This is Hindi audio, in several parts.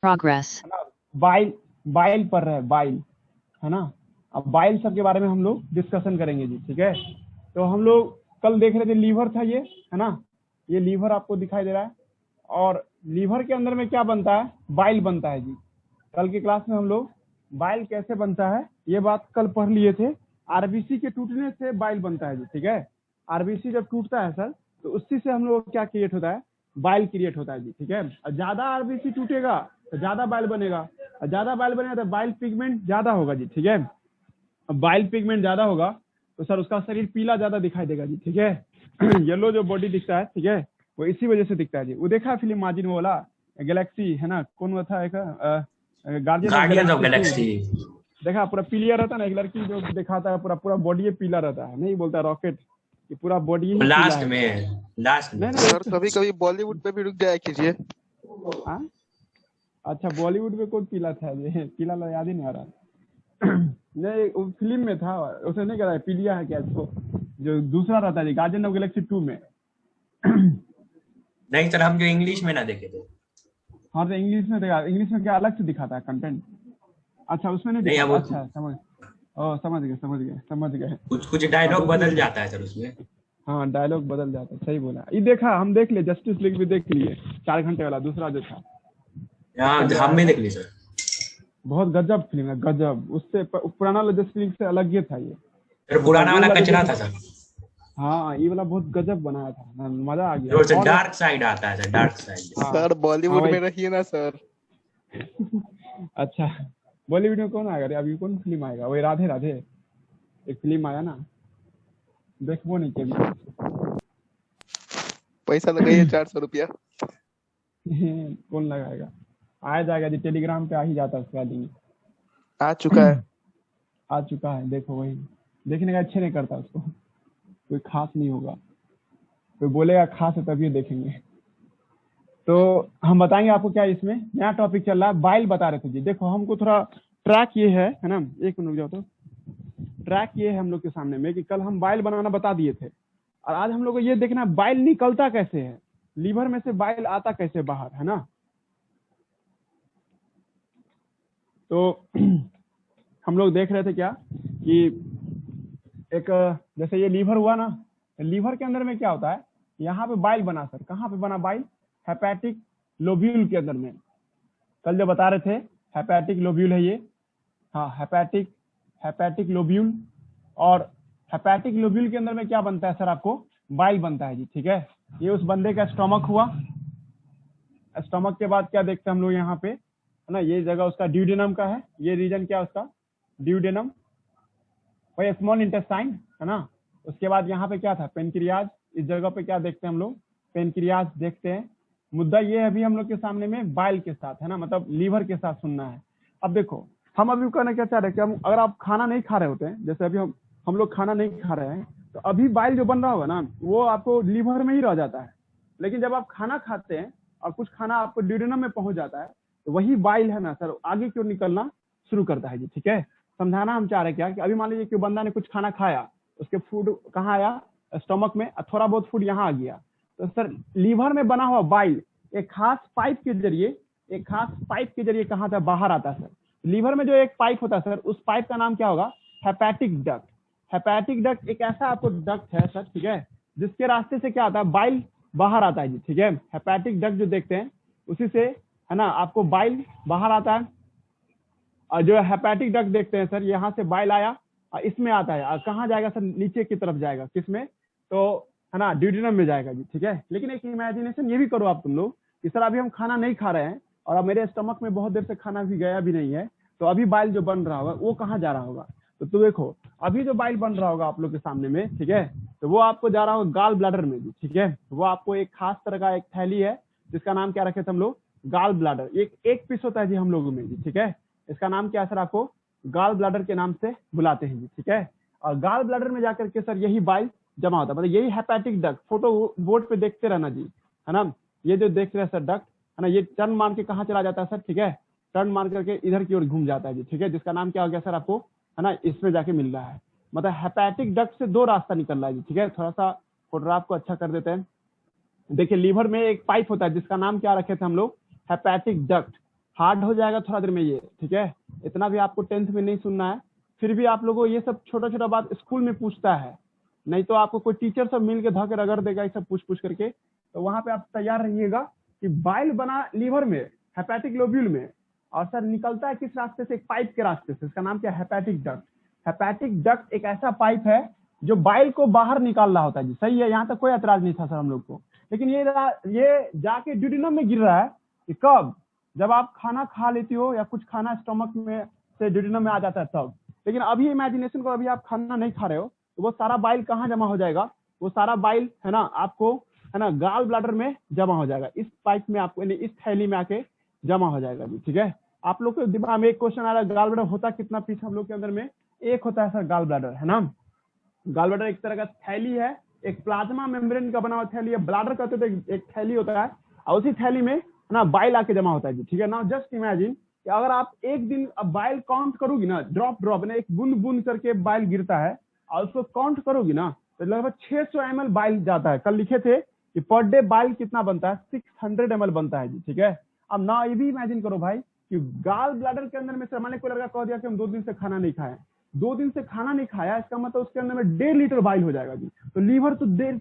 Progress. है ना। बाइल बाइल पढ़ रहे हैं, बाइल, है ना। अब बाइल सब के बारे में हम लोग डिस्कशन करेंगे जी, ठीक है। तो हम लोग कल देख रहे थे लीवर था ये, है ना। ये लीवर आपको दिखाई दे रहा है, और लीवर के अंदर में क्या बनता है, बाइल बनता है जी। कल की क्लास में हम लोग बाइल कैसे बनता है ये बात कल पढ़ लिए थे। आरबीसी के टूटने से बाइल बनता है जी, ठीक है। आरबीसी जब टूटता है सर, तो उसी से हम लोग क्या क्रिएट होता है, बाइल क्रिएट होता है जी, ठीक है। और ज्यादा आरबीसी टूटेगा तो ज्यादा बाइल बनेगा, और ज्यादा बाइल बनेगा तो बाइल पिगमेंट ज्यादा होगा जी, ठीक है। अब बाइल पिगमेंट ज्यादा होगा तो सर उसका शरीर पीला ज्यादा दिखाई देगा जी, ठीक है। येलो जो बॉडी दिखता है, ठीक है, वो इसी वजह से दिखता है जी। वो देखा फिल्म माजिद में वाला गैलेक्सी, है ना, कौन वो था एक guardian of guardians of Galaxy Galaxy. 2, देखा पूरा पीलिया रहता है ना, एक लड़की जो दिखाता है पूरा पूरा बॉडी पीला रहता है, नहीं बोलता रॉकेट कि पूरा बॉडी ही पीला लास्ट है। में, लास्ट में नहीं नहीं सर कभी कभी बॉलीवुड पे भी रुक जाया कीजिए। हाँ? अच्छा बॉलीवुड में कौन पीला था, ये पीला ला याद ही नहीं आ रहा। नहीं वो फिल्म में था, उसने नहीं कहा पीलिया है क्या इसको, जो दूसरा रहता है गार्डियन ऑफ गैलेक्सी 2 में। नहीं सर, हम जो इंग्लिश में ना देखे थे। हाँ तो इंग्लिश में देखा, इंग्लिश में क्या अलग से दिखाता है कंटेंट। अच्छा उसमें नहीं नहीं, दिखा, अब अच्छा समझ गए। कुछ कुछ डायलॉग बदल जाता है सर उसमें। हाँ डायलॉग बदल जाता है, सही बोला। ये देखा, हम देख लिए, जस्टिस लीग भी देख लिए 4 घंटे वाला दूसरा जो था। हाँ हम भी देख ली सर। बहुत गजब फिल्म है, गजब। उससे पुराना जस्टिस लीग से अलग ही था ये। सर पुराना वाला कचरा था सर। हाँ ये वाला बहुत गजब बनाया था, मजा आ गया। और सर डार्क साइड आता है सर, डार्क साइड। हाँ, सर बॉलीवुड हाँ, में रहिए ना सर। अच्छा बॉलीवुड में कौन आएगा, अभी कौन फिल्म आएगा, वही राधे राधे एक फिल्म आया ना, देखो नहीं कभी। पैसा लगाइए 400 रुपया। कौन लगाएगा, आ जाएगा जी, टेलीग्राम पे आ ही जाता है उसका लिंक। आ चुका है। आ चुका है, देखो वही देखने का अच्छे नहीं करता उसको, कोई खास नहीं होगा, कोई बोलेगा खास है तभी देखेंगे। तो हम बताएंगे आपको क्या इसमें नया टॉपिक चल रहा है, बाइल बता रहे थे जी। देखो हमको थोड़ा ट्रैक ये है ना, एक मिनट रुक जाओ। तो ट्रैक ये है हम लोग के सामने में कि कल हम बाइल बनाना बता दिए थे, और आज हम लोग को ये देखना बाइल निकलता कैसे है, लीवर में से बाइल आता कैसे बाहर, है ना। तो हम लोग देख रहे थे क्या कि एक जैसे ये लीवर हुआ ना, लीवर के अंदर में क्या होता है, यहाँ पे बाइल बना सर, कहाँ पे बना बाइल, हेपेटिक लोब्यूल के अंदर में। कल जो बता रहे थे हेपेटिक लोब्यूल है ये, हाँ हेपेटिक लोब्यूल। और हेपेटिक लोब्यूल के अंदर में क्या बनता है सर, आपको बाइल बनता है जी, ठीक है। ये उस बंदे का स्टमक हुआ, स्टमक के बाद क्या देखते हैं हम लोग यहाँ पे, है ना, ये जगह उसका ड्यूडेनम का है, ये रीजन क्या उसका ड्यूडेनम, वही स्मॉल इंटेस्टाइन, है ना। उसके बाद यहाँ पे क्या था, पेनक्रियाज, इस जगह पे क्या देखते हैं हम लोग, पेनक्रियाज देखते हैं। मुद्दा ये है अभी हम लोग के सामने में बाइल के साथ, है ना, मतलब लीवर के साथ सुनना है। अब देखो हम अभी कहना क्या चाह रहे हैं कि हम अगर आप खाना नहीं खा रहे होते हैं, जैसे अभी हम लोग खाना नहीं खा रहे हैं, तो अभी बाइल जो बन रहा होगा ना वो आपको लीवर में ही रह जाता है। लेकिन जब आप खाना खाते हैं और कुछ खाना आपको ड्यूडेनम में पहुंच जाता है, तो वही बाइल है ना सर आगे क्यों निकलना शुरू करता है जी, ठीक है। समझाना हम चाह रहे हैं क्या कि अभी मान लीजिए कि बंदा ने कुछ खाना खाया, उसके फूड कहाँ आया, स्टमक में, थोड़ा बहुत फूड यहाँ आ गया, तो सर लीवर में बना हुआ बाइल एक खास पाइप के जरिए कहाँ था, बाहर आता है सर। लीवर में जो एक पाइप होता है सर, उस पाइप का नाम क्या होगा, हेपेटिक डक्ट। हेपेटिक डक्ट एक ऐसा आपको डक्ट है सर, ठीक है, जिसके रास्ते से क्या आता है, बाइल बाहर आता है जी, ठीक है। हेपेटिक डक्ट जो देखते हैं उसी से, है ना, आपको बाइल बाहर आता है। और जो हेपेटिक डक्ट देखते हैं सर, यहाँ से बाइल आया और इसमें आता है, और कहाँ जाएगा सर, नीचे की तरफ जाएगा, किसमें, तो है ना ड्यूडेनम में जाएगा जी, ठीक है। लेकिन एक इमेजिनेशन ये भी करो आप तुम लोग कि सर अभी हम खाना नहीं खा रहे हैं और अब मेरे स्टमक में बहुत देर से खाना भी गया भी नहीं है, तो अभी बाइल जो बन रहा होगा वो कहाँ जा रहा होगा, तो देखो अभी जो बाइल बन रहा होगा आप लोग के सामने में, ठीक है, तो वो आपको जा रहा होगा गाल ब्लैडर में जी, ठीक है। वो आपको एक खास तरह का एक थैली है जिसका नाम क्या रखे थे हम लोग, गाल ब्लैडर। एक पीस होता है जी हम लोगों में जी, ठीक है। इसका नाम क्या है सर, आपको गाल ब्लैडर के नाम से बुलाते हैं जी, ठीक है। और गाल ब्लैडर में जाकर के सर यही बाइल जमा होता है, मतलब यही हेपेटिक डक्ट, फोटो बोर्ड पे देखते रहना जी, है ना। ये जो देख रहे हैं सर डक्ट, है ना, ये टर्न मार के कहाँ चला जाता है सर, ठीक है, टर्न मार करके इधर की ओर घूम जाता है जी, ठीक है, जिसका नाम क्या हो गया सर आपको, है ना, इसमें जाके मिल रहा है। मतलब हेपेटिक डक्ट से 2 रास्ता निकल रहा है जी, ठीक है। थोड़ा सा फोटोग्राफ को अच्छा कर देते हैं। देखिए लीवर में एक पाइप होता है जिसका नाम क्या रखे थे हम लोग, हेपेटिक डक्ट, हार्ड हो जाएगा थोड़ा देर में ये, ठीक है। इतना भी आपको 10th में नहीं सुनना है, फिर भी आप लोगों को ये सब छोटा छोटा बात स्कूल में पूछता है, नहीं तो आपको कोई टीचर सब मिल के धके रगड़ देगा ये सब पूछ करके। तो वहां पे आप तैयार रहिएगा कि बाइल बना लीवर में, हेपेटिक लोब्यूल में, और सर निकलता है किस रास्ते से? एक पाइप के रास्ते से, इसका नाम क्या है? Hepatic duct. हेपेटिक डक्ट एक ऐसा पाइप है जो बाइल को बाहर निकाल रहा होता है जी, सही है, यहाँ तक कोई ऐतराज नहीं था सर हम लोग को। लेकिन ये जाके ड्यूडिनम में गिर रहा है कि कब? जब आप खाना खा लेती हो या कुछ खाना स्टमक में से ड्यूडिनम में आ जाता है तब। लेकिन अभी इमेजिनेशन को, अभी आप खाना नहीं खा रहे हो, तो वो सारा बाइल कहाँ जमा हो जाएगा? वो सारा बाइल है ना आपको, है ना, गाल ब्लैडर में जमा हो जाएगा, इस पाइप में आपको, इस थैली में आके जमा हो जाएगा जी, ठीक है। आप लोग के दिमाग में एक क्वेश्चन आ रहा है, गाल ब्लैडर होता कितना पीस हम लोग के अंदर में? एक होता है सर गाल ब्लैडर, है ना। गाल ब्लैडर एक तरह का थैली है, एक प्लाज्मा मेम्ब्रेन का बना हुआ थैली है। ब्लैडर कहते तो एक थैली होता है, और उसी थैली में ना बाइल आके जमा होता है जी, ठीक है ना। जस्ट इमेजिन कि अगर आप एक दिन अब बाइल काउंट करोगी ना, ड्रॉप ड्रॉप ना, एक बूंद बूंद करके बाइल गिरता है, और उसको काउंट करोगी ना, तो लगभग 600 ml बाइल जाता है। कल लिखे थे कि पर डे बाइल कितना बनता है? 600 ml बनता है जी, ठीक है। अब ना ये भी इमेजिन करो भाई कि गाल ब्लैडर के अंदर में से, मान कोई लड़का कह दिया कि हम 2 दिन से खाना नहीं खाए, 2 दिन से खाना नहीं खाया, इसका मतलब उसके अंदर में 1.5 लीटर बाइल हो जाएगा जी। तो लीवर तो 3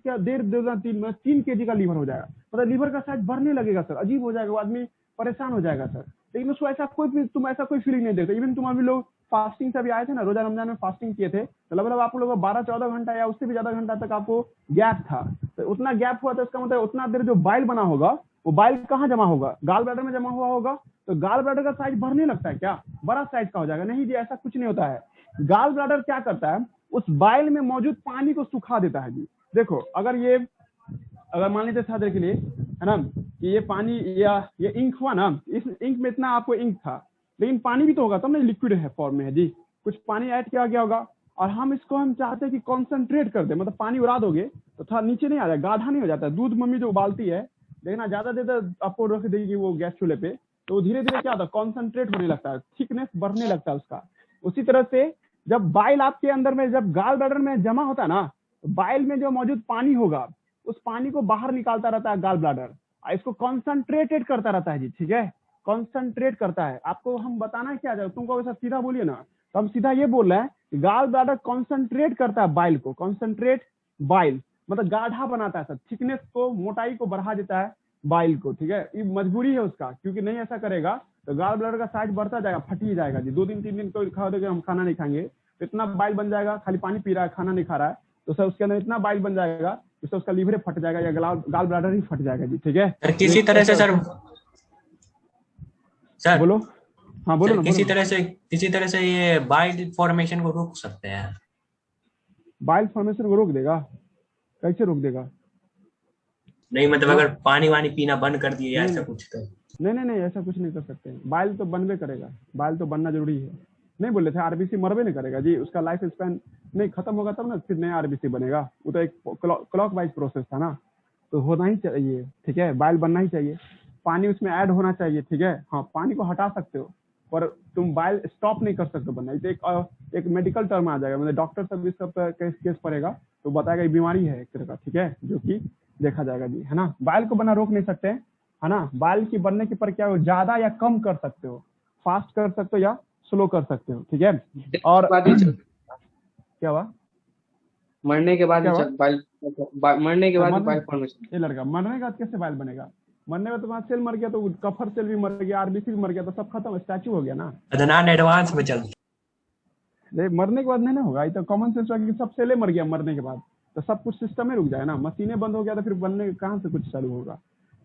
kg का लीवर हो जाएगा, मतलब लीवर का साइज बढ़ने लगेगा सर, अजीब हो जाएगा, वो आदमी परेशान हो जाएगा सर। लेकिन उसको ऐसा तुम ऐसा कोई फीलिंग नहीं देखते। इवन तुम अभी लोग फास्टिंग से अभी आए थे ना, रोजा रमजान में फास्टिंग किए थे, तो लगभग आप लोग 12-14 घंटा या उससे भी ज्यादा घंटा तक आपको गैप था। तो उतना गैप हुआ, तो इसका मतलब उतना देर जो बाइल बना होगा, वो बाइल कहाँ जमा होगा? गाल ब्लैडर में जमा हुआ होगा। तो गाल ब्लैडर का साइज बढ़ने लगता है क्या? बड़ा साइज का हो जाएगा? नहीं जी, ऐसा कुछ नहीं होता है। गाल ब्लैडर क्या करता है? उस बाइल में मौजूद पानी को सुखा देता है जी। देखो, अगर मान लीजिए थोड़ा देर के लिए, है ना, कि ये पानी या ये इंक हुआ ना, इस इंक में इतना आपको इंक था, लेकिन पानी भी तो होगा तब ना, लिक्विड है फॉर्म में है जी, कुछ पानी ऐड किया गया होगा, और हम चाहते हैं कि कॉन्सेंट्रेट कर दे, मतलब पानी उड़ा दोगे तो थोड़ा नीचे नहीं आ जाए, गाढ़ा नहीं हो जाता। दूध मम्मी जो उबालती है, देखना ज्यादा देर आपको रख देगी वो गैस चूल्हे पे, तो धीरे धीरे क्या होता है? कॉन्सेंट्रेट होने लगता है, थिकनेस बढ़ने लगता है उसका। उसी तरह से जब बाइल आपके अंदर में, जब गाल ब्लैडर में जमा होता है ना, तो बाइल में जो मौजूद पानी होगा, उस पानी को बाहर निकालता रहता है गाल ब्लैडर, इसको कॉन्सेंट्रेटेड करता रहता है जी, ठीक है, कॉन्सेंट्रेट करता है। आपको हम बताना क्या जाए, तुमको वैसा सीधा बोलिए ना, तो हम सीधा ये बोल रहे हैं कि गाल ब्लैडर कॉन्सेंट्रेट करता है बाइल को, कॉन्सेंट्रेट बाइल मतलब गाढ़ा बनाता है सर, थिकनेस को, मोटाई को बढ़ा देता है बाइल को, ठीक है। ये मजबूरी है उसका, क्योंकि नहीं ऐसा करेगा तो गाल ब्लैडर का साइज बढ़ता जाएगा, फट ही जाएगा जी। 2 दिन 3 दिन कोई खा देगा हम खाना नहीं खाएंगे, तो इतना बाइल बन जाएगा, खाली पानी पी रहा है, खाना नहीं खा रहा है, तो सर उसके अंदर इतना बाइल बन जाएगा, उससे उसका लीवर फट जाएगा या गाल ब्लैडर ही फट जाएगा जी, ठीक है। सर किसी तरह से सर बोलो, हाँ बोलो ना, किसी तरह से ये बाइल फॉर्मेशन को रोक सकते हैं? बाइल फॉर्मेशन को रोक देगा? कैसे रोक देगा? नहीं मतलब अगर पानी वानी पीना बंद कर दिए या ऐसा कुछ तो? नहीं, ऐसा कुछ नहीं कर सकते। बाइल तो बनबे करेगा, बाइल तो बनना जरूरी है। नहीं बोले थे आरबीसी मरबे नहीं करेगा जी, उसका लाइफ स्पैन नहीं खत्म होगा तब ना फिर नया आरबीसी बनेगा, वो तो एक क्लॉक वाइज प्रोसेस था ना, तो होना ही चाहिए, ठीक है, बाइल बनना ही चाहिए, पानी उसमें ऐड होना चाहिए, ठीक है। हाँ, पानी को हटा सकते हो, पर तुम बाइल स्टॉप नहीं कर सकते बनना। तो एक मेडिकल टर्म आ जाएगा, मतलब डॉक्टर सब इस सब केस पड़ेगा तो बताएगा ये बीमारी है एक तरह का, ठीक है, जो कि देखा जाएगा जी, है ना। बाइल को बना रोक नहीं सकते, है ना। बाइल की बनने की प्रक्रिया हो ज्यादा या कम कर सकते हो, फास्ट कर सकते हो या स्लो कर सकते हो, ठीक है। और क्या हुआ? मरने के बाद बाइल फॉर्मेशन। ये लड़का मरने के बाद कैसे बाइल बनेगा? मरने में तुम्हारा सेल मर गया तो कफर सेल भी मर गया, आरबीसी भी मर गया, तो सब खत्म, स्टैचू हो गया ना। अदनान एडवांस में चल मरने के बाद नहीं ना होगा, ये तो कॉमन सेंस है कि सब सेले मर गया मरने के बाद, तो सब कुछ सिस्टम में रुक जाए ना, मशीनें बंद हो गया तो फिर बनने कहाँ से कुछ चालू होगा,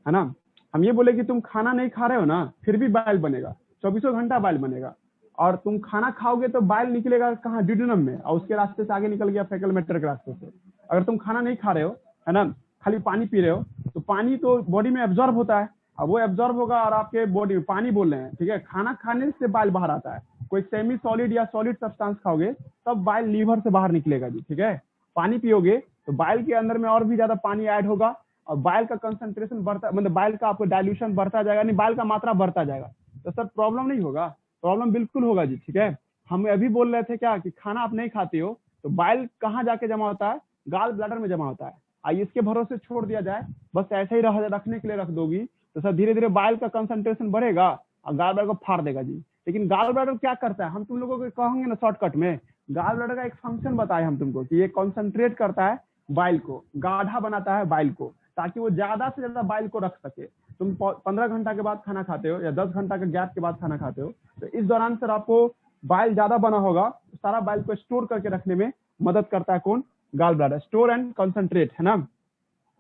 है ना। हम ये बोले कि तुम खाना नहीं खा रहे हो ना, फिर भी बाइल बनेगा, 24 घंटा बाइल बनेगा, और तुम खाना खाओगे तो बाइल निकलेगा कहाँ? ड्यूडेनम में, और उसके रास्ते से आगे निकल गया फेकल मैटर के रास्ते से। अगर तुम खाना नहीं खा रहे हो, है ना, खाली पानी पी रहे हो, तो पानी तो बॉडी में एब्जॉर्ब होता है, अब वो एब्जॉर्ब होगा और आपके बॉडी में पानी बोल रहे हैं, ठीक है। खाना खाने से बाइल बाहर आता है, कोई सेमी सॉलिड या सॉलिड सब्सटेंस खाओगे तब बाइल लीवर से बाहर निकलेगा जी, ठीक है। पानी पियोगे तो बाइल के अंदर में और भी ज्यादा पानी ऐड होगा, और बाइल का कंसंट्रेशन बढ़ता, मतलब बाइल का आपको डाइल्यूशन बढ़ता जाएगा, नहीं बाइल का मात्रा बढ़ता जाएगा, तो सर प्रॉब्लम नहीं होगा? प्रॉब्लम बिल्कुल होगा जी, ठीक है। हम अभी बोल रहे थे क्या कि खाना आप नहीं खाते हो तो बाइल कहाँ जाके जमा होता है? गाल ब्लैडर में जमा होता है। आइए इसके भरोसे छोड़ दिया जाए, बस ऐसे ही रखने के लिए रख दोगी तो सर धीरे धीरे बाइल का कंसंट्रेशन बढ़ेगा, और गाल ब्लैडर को फाड़ देगा जी। लेकिन गाल ब्लैडर क्या करता है, हम तुम लोगों को कहेंगे ना शॉर्टकट में, गाल ब्लैडर का एक फंक्शन बताए हम तुमको कि ये कॉन्सेंट्रेट करता है बाइल को, गाढ़ा बनाता है बाइल को, ताकि वो ज्यादा से ज्यादा बाइल को रख सके। तुम 15 घंटा के बाद खाना खाते हो या 10 घंटा के गैप के बाद खाना खाते हो, तो इस दौरान सर आपको बाइल ज्यादा बना होगा, सारा बाइल को स्टोर करके रखने में मदद करता है कौन, gall bladder. Store and concentrate है ना,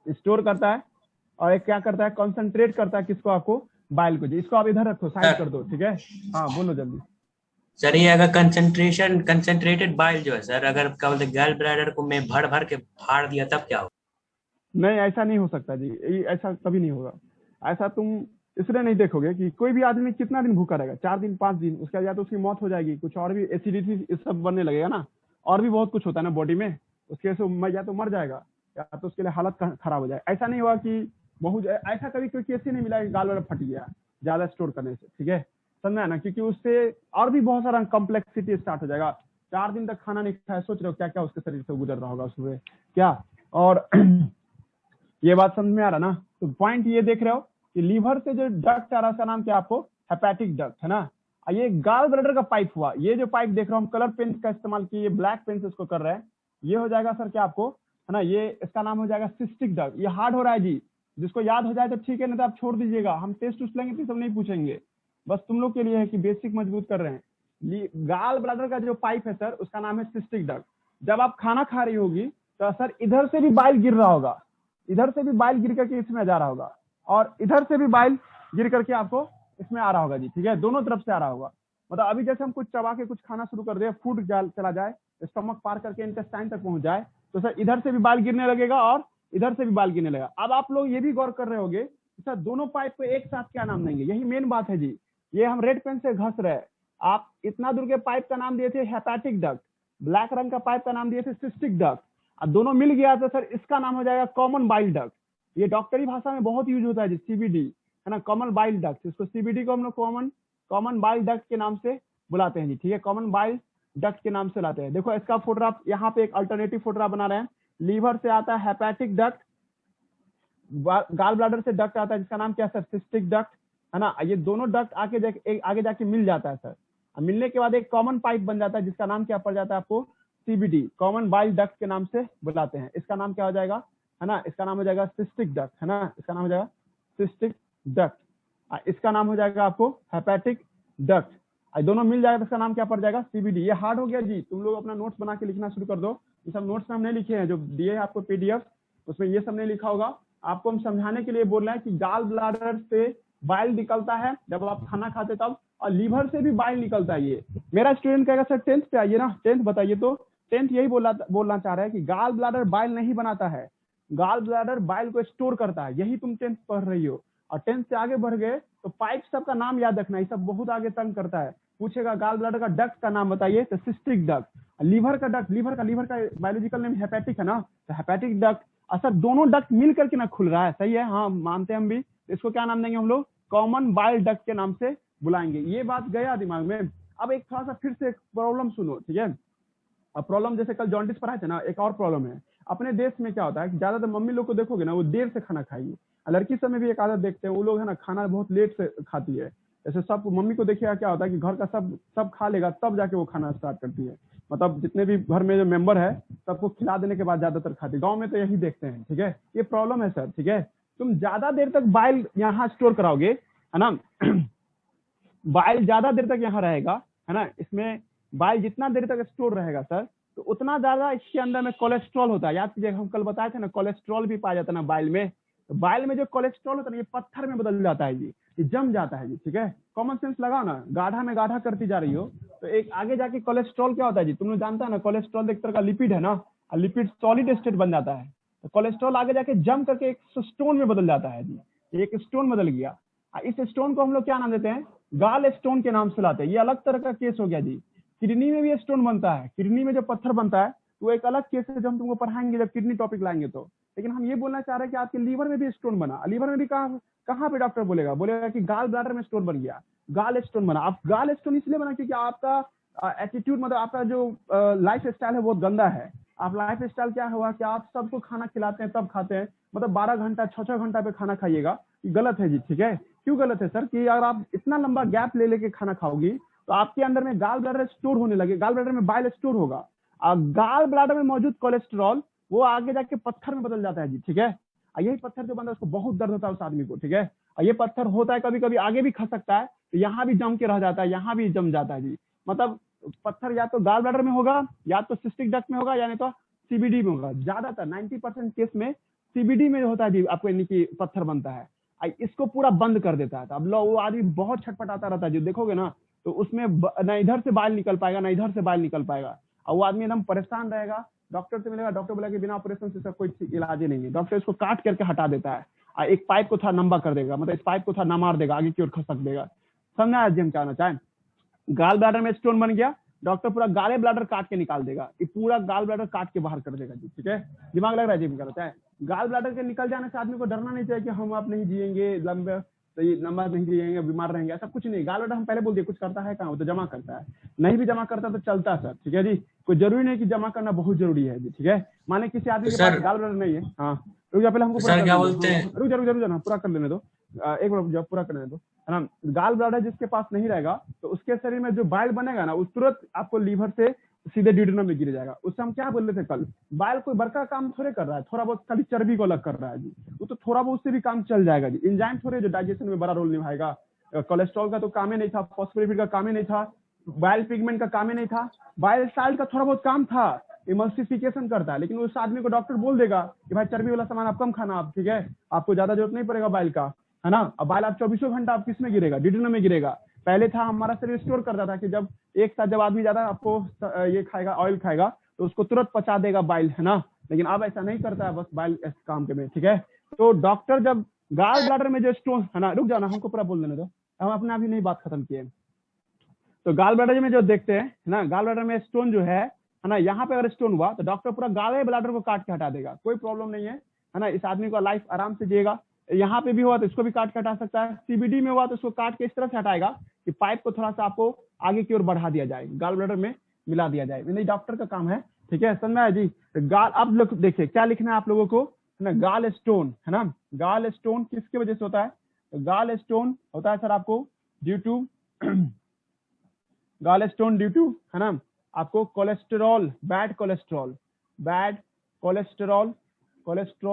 स्टोर करता है और एक क्या करता है, कंसंट्रेट करता है किसको, आपको बाइल को जी। इसको आप इधर रखो, साइड कर दो, ठीक है। हाँ बोलो जल्दी। सर ये अगर कंसंट्रेटेड बाइल जो है सर, अगर क्या बोलते गैल ब्लैडर को मैं भर भर के फाड़ दिया तब क्या होगा? नहीं ऐसा नहीं हो सकता जी, ऐसा कभी नहीं होगा। ऐसा तुम इसलिए नहीं देखोगे कि कोई भी आदमी कितना दिन भूखा रहेगा, 4 दिन 5 दिन, उसके बाद या तो उसकी मौत हो जाएगी, कुछ और भी एसिडिटी इस सब बनने लगेगा ना, और भी बहुत कुछ होता है ना बॉडी में, उसके वजह से या तो मर जाएगा या तो उसके लिए हालत खराब हो जाए। ऐसा नहीं हुआ कि बहुत, ऐसा कभी कोई केस ही नहीं मिला कि गाल वाला फट गया ज्यादा स्टोर करने से, ठीक है, समझा ना, क्योंकि उससे और भी बहुत सारा कॉम्प्लेक्सिटी स्टार्ट हो जाएगा। 4 दिन तक खाना नहीं खाया, सोच रहे हो क्या क्या उसके शरीर से गुजर रहा होगा उसमें क्या। और ये बात समझ में आ रहा ना, तो पॉइंट ये देख रहे हो कि लीवर से जो डक्ट आ रहा है उसका नाम क्या, आपको हेपेटिक डक्ट है ना। ये गाल ब्लैडर का पाइप हुआ, ये जो पाइप देख रहे हो हम कलर पेन का इस्तेमाल किए, ब्लैक पेन से इसको कर रहे हैं, ये हो जाएगा सर क्या आपको, है ना, ये इसका नाम हो जाएगा सिस्टिक डक्ट। ये हार्ड हो रहा है जी, जिसको याद हो जाए तो ठीक है, नहीं तो आप छोड़ दीजिएगा, हम टेस्ट उस्ट लेंगे तो सब नहीं पूछेंगे, बस तुम लोग के लिए है कि बेसिक मजबूत कर रहे हैं। गाल ब्लैडर का जो पाइप है सर उसका नाम है सिस्टिक डक्ट। जब आप खाना खा रही होगी तो सर इधर से भी बाइल गिर रहा होगा, इधर से भी बाइल गिर करके इसमें जा रहा होगा, और इधर से भी बाइल गिर करके आपको इसमें आ रहा होगा जी, ठीक है, दोनों तरफ से आ रहा होगा। मतलब अभी जैसे हम कुछ चबा के कुछ खाना शुरू कर दे, फूड चला जाए, स्टमक पार करके इंटेस्टाइन तक पहुंच जाए, तो सर इधर से भी बाइल गिरने लगेगा और इधर से भी बाइल गिरने लगेगा। अब आप लोग ये भी गौर कर रहे होंगे सर दोनों पाइप को एक साथ क्या नाम देंगे, यही मेन बात है जी। ये हम रेड पेन से घस रहे हैं, आप इतना दूर के पाइप का नाम दिए थे हेपेटिक डक्ट, ब्लैक रंग का पाइप का नाम दिए थे सिस्टिक डक्ट, अब दोनों मिल गया तो सर इसका नाम हो जाएगा कॉमन बाइल डक्ट। ये डॉक्टरी भाषा में बहुत यूज होता है जी, सीबीडी है ना, कॉमन बाइल डक्ट, इसको सीबीडी को हम लोग कॉमन बाइल डक्ट के नाम से बुलाते हैं जी, ठीक है, कॉमन बाइल डक्ट के नाम से लाते हैं। देखो इसका फोटोग्राफ यहाँ पे एक अल्टरनेटिव फोटोग्राफ बना रहे हैं, लीवर से आता है हेपेटिक डक्ट, गाल ब्लैडर से डक्ट आता है जिसका नाम क्या है सर, सिस्टिक डक्ट है ना। ये दोनों डक्ट आगे जाके मिल जाता है सर, मिलने के बाद एक कॉमन पाइप बन जाता है जिसका नाम क्या पड़ जाता है आपको, सीबीडी, कॉमन बाइल डक्ट के नाम से बुलाते हैं। इसका नाम क्या हो जाएगा, है ना, इसका नाम हो जाएगा सिस्टिक डक्ट, है ना, इसका नाम हो जाएगा सिस्टिक डक्ट, इसका नाम हो जाएगा आपको हेपेटिक डक्ट, दोनों मिल जाएगा तो इसका नाम क्या पड़ जाएगा, सीबीडी। ये हार्ड हो गया जी, तुम लोग अपना नोट्स बना के लिखना शुरू कर दो। ये सब नोट्स में हम नहीं लिखे हैं, जो दिए हैं आपको पीडीएफ, उसमें ये सब नहीं लिखा होगा। आपको हम समझाने के लिए बोल रहे हैं कि गाल ब्लैडर से बाइल निकलता है जब आप खाना खाते तब, और लीवर से भी बाइल निकलता है। ये मेरा स्टूडेंट कहेगा सर 10th पे आइए ना, 10th बताइए, तो 10th यही बोलना चाह रहा है कि गाल ब्लैडर बाइल नहीं बनाता है, गाल ब्लैडर बाइल को स्टोर करता है, यही तुम 10th पढ़ रही हो। और 10th से आगे बढ़ गए तो पाइप सब का नाम याद रखना, ये सब बहुत आगे तंग करता है। पूछेगा गाल ब्लैडर का डक्ट का नाम बताइए तो सिस्टिक डक्ट, लीवर का डक्ट, लीवर का बायोलॉजिकल नेम हेपेटिक है ना, तो हेपेटिक डक्ट। अच्छा दोनों डक्ट मिल करके ना खुल रहा है, सही है, हाँ मानते हैं हम भी, इसको क्या नाम देंगे हम लोग, कॉमन बाइल डक्ट के नाम से बुलाएंगे। ये बात गया दिमाग में। अब एक थोड़ा सा फिर से एक प्रॉब्लम सुनो, ठीक है। अब प्रॉब्लम जैसे कल जॉन्डिस पढ़ाए थे ना, एक और प्रॉब्लम है अपने देश में। क्या होता है कि ज्यादातर मम्मी लोग को देखोगे ना, वो देर से खाना खाएगी, लड़की सब में भी एक आदत देखते हैं, वो लोग है ना खाना बहुत लेट से खाती है। जैसे सब मम्मी को देखिएगा क्या होता है कि घर का सब खा लेगा तब जाके वो खाना स्टार्ट करती है, मतलब जितने भी घर में जो मेंबर है सबको खिला देने के बाद ज्यादातर खाती है। गाँव में तो यही देखते हैं, ठीक है, ये प्रॉब्लम है सर, ठीक है। तुम ज्यादा देर तक बाइल यहाँ स्टोर कराओगे, है ना, बाइल ज्यादा देर तक यहाँ रहेगा, है ना, इसमें बाइल जितना देर तक स्टोर रहेगा सर, तो उतना ज्यादा इसके अंदर में कोलेस्ट्रॉल होता है। याद कीजिए हम कल बताए थे ना, कोलेस्ट्रॉल भी पाया जाता है ना बाइल में। तो बाइल में जो कोलेस्ट्रॉल होता है ना, ये पत्थर में बदल जाता है जी, ये जम जाता है जी, ठीक है। कॉमन सेंस लगाओ ना, गाढ़ा में गाढ़ा करती जा रही हो तो एक आगे जाके कोलेस्ट्रॉल क्या होता है जी, तुम लोग जानता है ना, कोलेस्ट्रॉल एक तरह का लिपिड है ना, लिपिड सॉलिड स्टेट बन जाता है, तो कोलेस्ट्रॉल आगे जाके जम करके एक स्टोन में बदल जाता है जी, एक स्टोन बदल गया। इस स्टोन को हम लोग क्या नाम देते हैं, गाल स्टोन के नाम से लाते हैं। ये अलग तरह का केस हो गया जी। किडनी में भी स्टोन बनता है, किडनी में जो पत्थर बनता है वो एक अलग केस है, जो हम तुमको पढ़ाएंगे जब किडनी टॉपिक लाएंगे तो। लेकिन हम ये बोलना चाह रहे हैं कि आपके लीवर में भी स्टोन बना, लीवर में भी कहाँ पे डॉक्टर बोलेगा कि गाल ब्लैडर में स्टोन बन गया, गाल स्टोन बना। आप गाल स्टोन इसलिए बना क्योंकि आपका एटीट्यूड, मतलब आपका जो लाइफ स्टाइल है बहुत गंदा है, आप लाइफ स्टाइल क्या हुआ कि आप सबको खाना खिलाते हैं तब खाते हैं, मतलब 12 घंटा 6-6 घंटा पे खाना खाइएगा, गलत है जी। ठीक है, क्यों गलत है सर? कि अगर आप इतना लंबा गैप ले लेके खाना खाओगी तो आपके अंदर में गाल ब्लैडर स्टोर होने लगे, गाल ब्लैडर में बाइल स्टोर होगा, और गाल ब्लैडर में मौजूद कोलेस्ट्रॉल वो आगे जाके पत्थर में बदल जाता है जी। ठीक है, और यही पत्थर जो बनता है उसको बहुत दर्द होता है उस आदमी को। ठीक है, और ये पत्थर होता है कभी कभी आगे भी खस सकता है, तो यहाँ भी जम के रह जाता है, यहाँ भी जम जाता है जी। मतलब पत्थर या तो गाल ब्लैडर में होगा, या तो सिस्टिक डक्ट में होगा, या नहीं तो सीबीडी में होगा। ज्यादातर 90% केस में सीबीडी में होता है जी, आपको यानी कि पत्थर बनता है, इसको पूरा बंद कर देता है। तो अब लो वो आदमी बहुत छटपटाता रहता है, जो देखोगे ना तो उसमें न इधर से बाल निकल पाएगा ना इधर से बाल निकल पाएगा, और वो आदमी एकदम परेशान रहेगा। डॉक्टर से मिलेगा, डॉक्टर बोला कि बिना ऑपरेशन से इसका कोई इलाज ही नहीं है। डॉक्टर इसको काट करके हटा देता है, और एक पाइप को थोड़ा लंबा कर देगा, मतलब इस पाइप को थोड़ा ना मार देगा, आगे की ओर खसक देगा। समझा जी हम क्या कहना चाहें? गाल ब्लैडर में स्टोन बन गया, डॉक्टर पूरा गाले ब्लैडर काट के निकाल देगा, ये पूरा गाल ब्लैडर काट के बाहर कर देगा जी। ठीक है, दिमाग लग रहा है जी? क्या होता है, गाल ब्लैडर के निकल जाने से आदमी को डरना नहीं चाहिए कि हम आप नहीं जिएंगे लंबे, तो ये लंबा नहीं जिएंगे, बीमार रहेंगे, ऐसा कुछ नहीं। गाल ब्लैडर हम पहले बोल दिए कुछ करता है कहाँ, वो तो जमा करता है, नहीं भी जमा करता तो चलता है सर। ठीक है जी, कोई जरूरी नहीं कि जमा करना बहुत जरूरी है जी। ठीक है, माने किसी आदमी के पास गाल ब्लैडर नहीं है, हाँ रुक जा पहले हमको पूरा क्या बोलते हैं, रुक जा ना पूरा कर लेने दो, एक बार पूरा करने दो, है ना। गाल ब्लैडर जिसके पास नहीं रहेगा तो उसके शरीर में जो बाइल बनेगा ना वो तुरंत आपको लीवर से सीधे ड्यूडेनम में गिर जाएगा। उससे हम क्या बोल रहे थे कल, बाइल कोई बड़का काम थोड़े कर रहा है, थोड़ा बहुत खाली चर्बी को अलग कर रहा है जी, वो तो थोड़ा बहुत उससे भी काम चल जाएगा जी। एंजाइम थोड़े जो डाइजेशन में बड़ा रोल निभाएगा, कोलेस्ट्रॉल का तो काम ही नहीं था, फॉस्फोलिपिड का काम ही नहीं था, बाइल पिगमेंट का काम ही नहीं था, बाइल साल्ट का थोड़ा बहुत काम था, इमल्सिफिकेशन करता है। लेकिन उस आदमी को डॉक्टर बोल देगा कि भाई चर्बी वाला सामान आप कम खाना, आप ठीक है, आपको ज्यादा जरूरत नहीं पड़ेगा बाइल का, है ना। अब बाइल आप 24 घंटा आप किस में गिरेगा, ड्यूडेनम में गिरेगा। पहले था हमारा शरीर स्टोर करता था कि जब एक साथ जब आदमी ज्यादा आपको ये खाएगा, ऑयल खाएगा, तो उसको तुरंत पचा देगा बाइल, है ना। लेकिन अब ऐसा नहीं करता है, बस बाइल इस काम के में। ठीक है, तो डॉक्टर जब गाल ब्लैडर में जो स्टोन, है ना, रुक जाना हमको पूरा बोल देने दो, हम अपने अभी नहीं बात खत्म किए। तो गाल ब्लैडर में जो देखते हैं ना, गाल ब्लैडर में स्टोन जो है ना, यहाँ पे अगर स्टोन हुआ तो डॉक्टर पूरा गाले ब्लैडर को काट के हटा देगा, कोई प्रॉब्लम नहीं है ना। इस आदमी का लाइफ आराम से जिएगा। यहाँ पे भी हुआ तो इसको भी काट के हटा सकता है, सीबीडी में हुआ तो इसको काट के इस तरह से हटाएगा कि पाइप को थोड़ा सा आपको आगे की ओर बढ़ा दिया जाए, गाल ब्लैडर में मिला दिया जाए, नहीं डॉक्टर का काम है। ठीक है, समझ में आया जी? गाल, अब लोग देखिए क्या लिखना है आप लोगों को, है ना, गाल स्टोन, है ना। गाल स्टोन किसकी वजह से होता है? गाल स्टोन होता है सर आपको ड्यू टू गाल स्टोन ड्यू टू, है ना, आपको cholesterol, bad cholesterol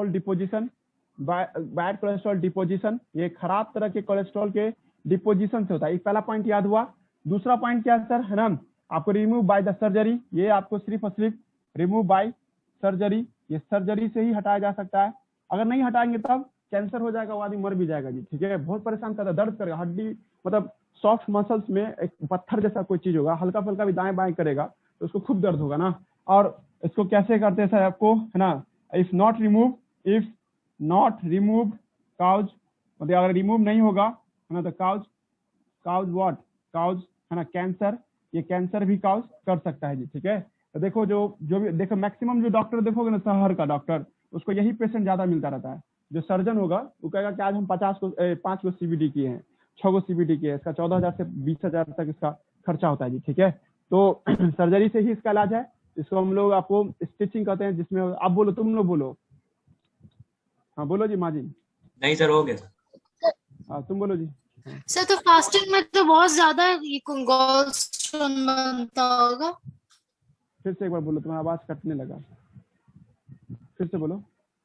deposition, bad cholesterol deposition, ये खराब तरह के कोलेस्ट्रॉल के डिपोजिशन से होता है। एक पहला पॉइंट याद हुआ। दूसरा पॉइंट क्या है सर, है ना, आपको रिमूव बाय द सर्जरी, ये आपको सिर्फ और सिर्फ रिमूव बाय सर्जरी, ये सर्जरी से ही हटाया जा सकता है। अगर नहीं हटाएंगे तब कैंसर हो जाएगा, वो आदमी मर भी जाएगा जी। ठीक है, बहुत परेशान करता है, दर्द करेगा, हड्डी मतलब सॉफ्ट मसल्स में एक पत्थर जैसा कोई चीज होगा, हल्का फुल्का भी दाएं बाएं करेगा तो उसको खूब दर्द होगा ना। और इसको कैसे करते हैं सर आपको, है ना, इफ नॉट रिमूव काउज, मतलब अगर रिमूव नहीं होगा, है ना, तो काउज, है ना, कैंसर, ये कैंसर भी काउज कर सकता है जी। ठीक है, तो देखो जो भी देखो मैक्सिमम जो डॉक्टर देखोगे ना शहर का डॉक्टर, उसको यही पेशेंट ज्यादा मिलता रहता है। जो सर्जन होगा वो कहेगा कि आज हम 5 को सीबीडी किए हैं, 6 को सीबीडी किए, इसका 14,000 से 20,000 तक इसका खर्चा होता है जी। ठीक है, तो सर्जरी से ही इसका इलाज है। इसको हम लोग आपको स्टिचिंग कहते हैं, जिसमें आप बोलो, तुम लोग बोलो, हाँ बोलो जी माँ जी। नहीं सर हो गया, हाँ तुम बोलो जी। सर तो फास्टिंग में तो बहुत ज्यादा गॉल स्टोन बनता होगा। फिर से एक बार बोलो, तुम्हारा आवाज कटने लगा, फिर से बोलो।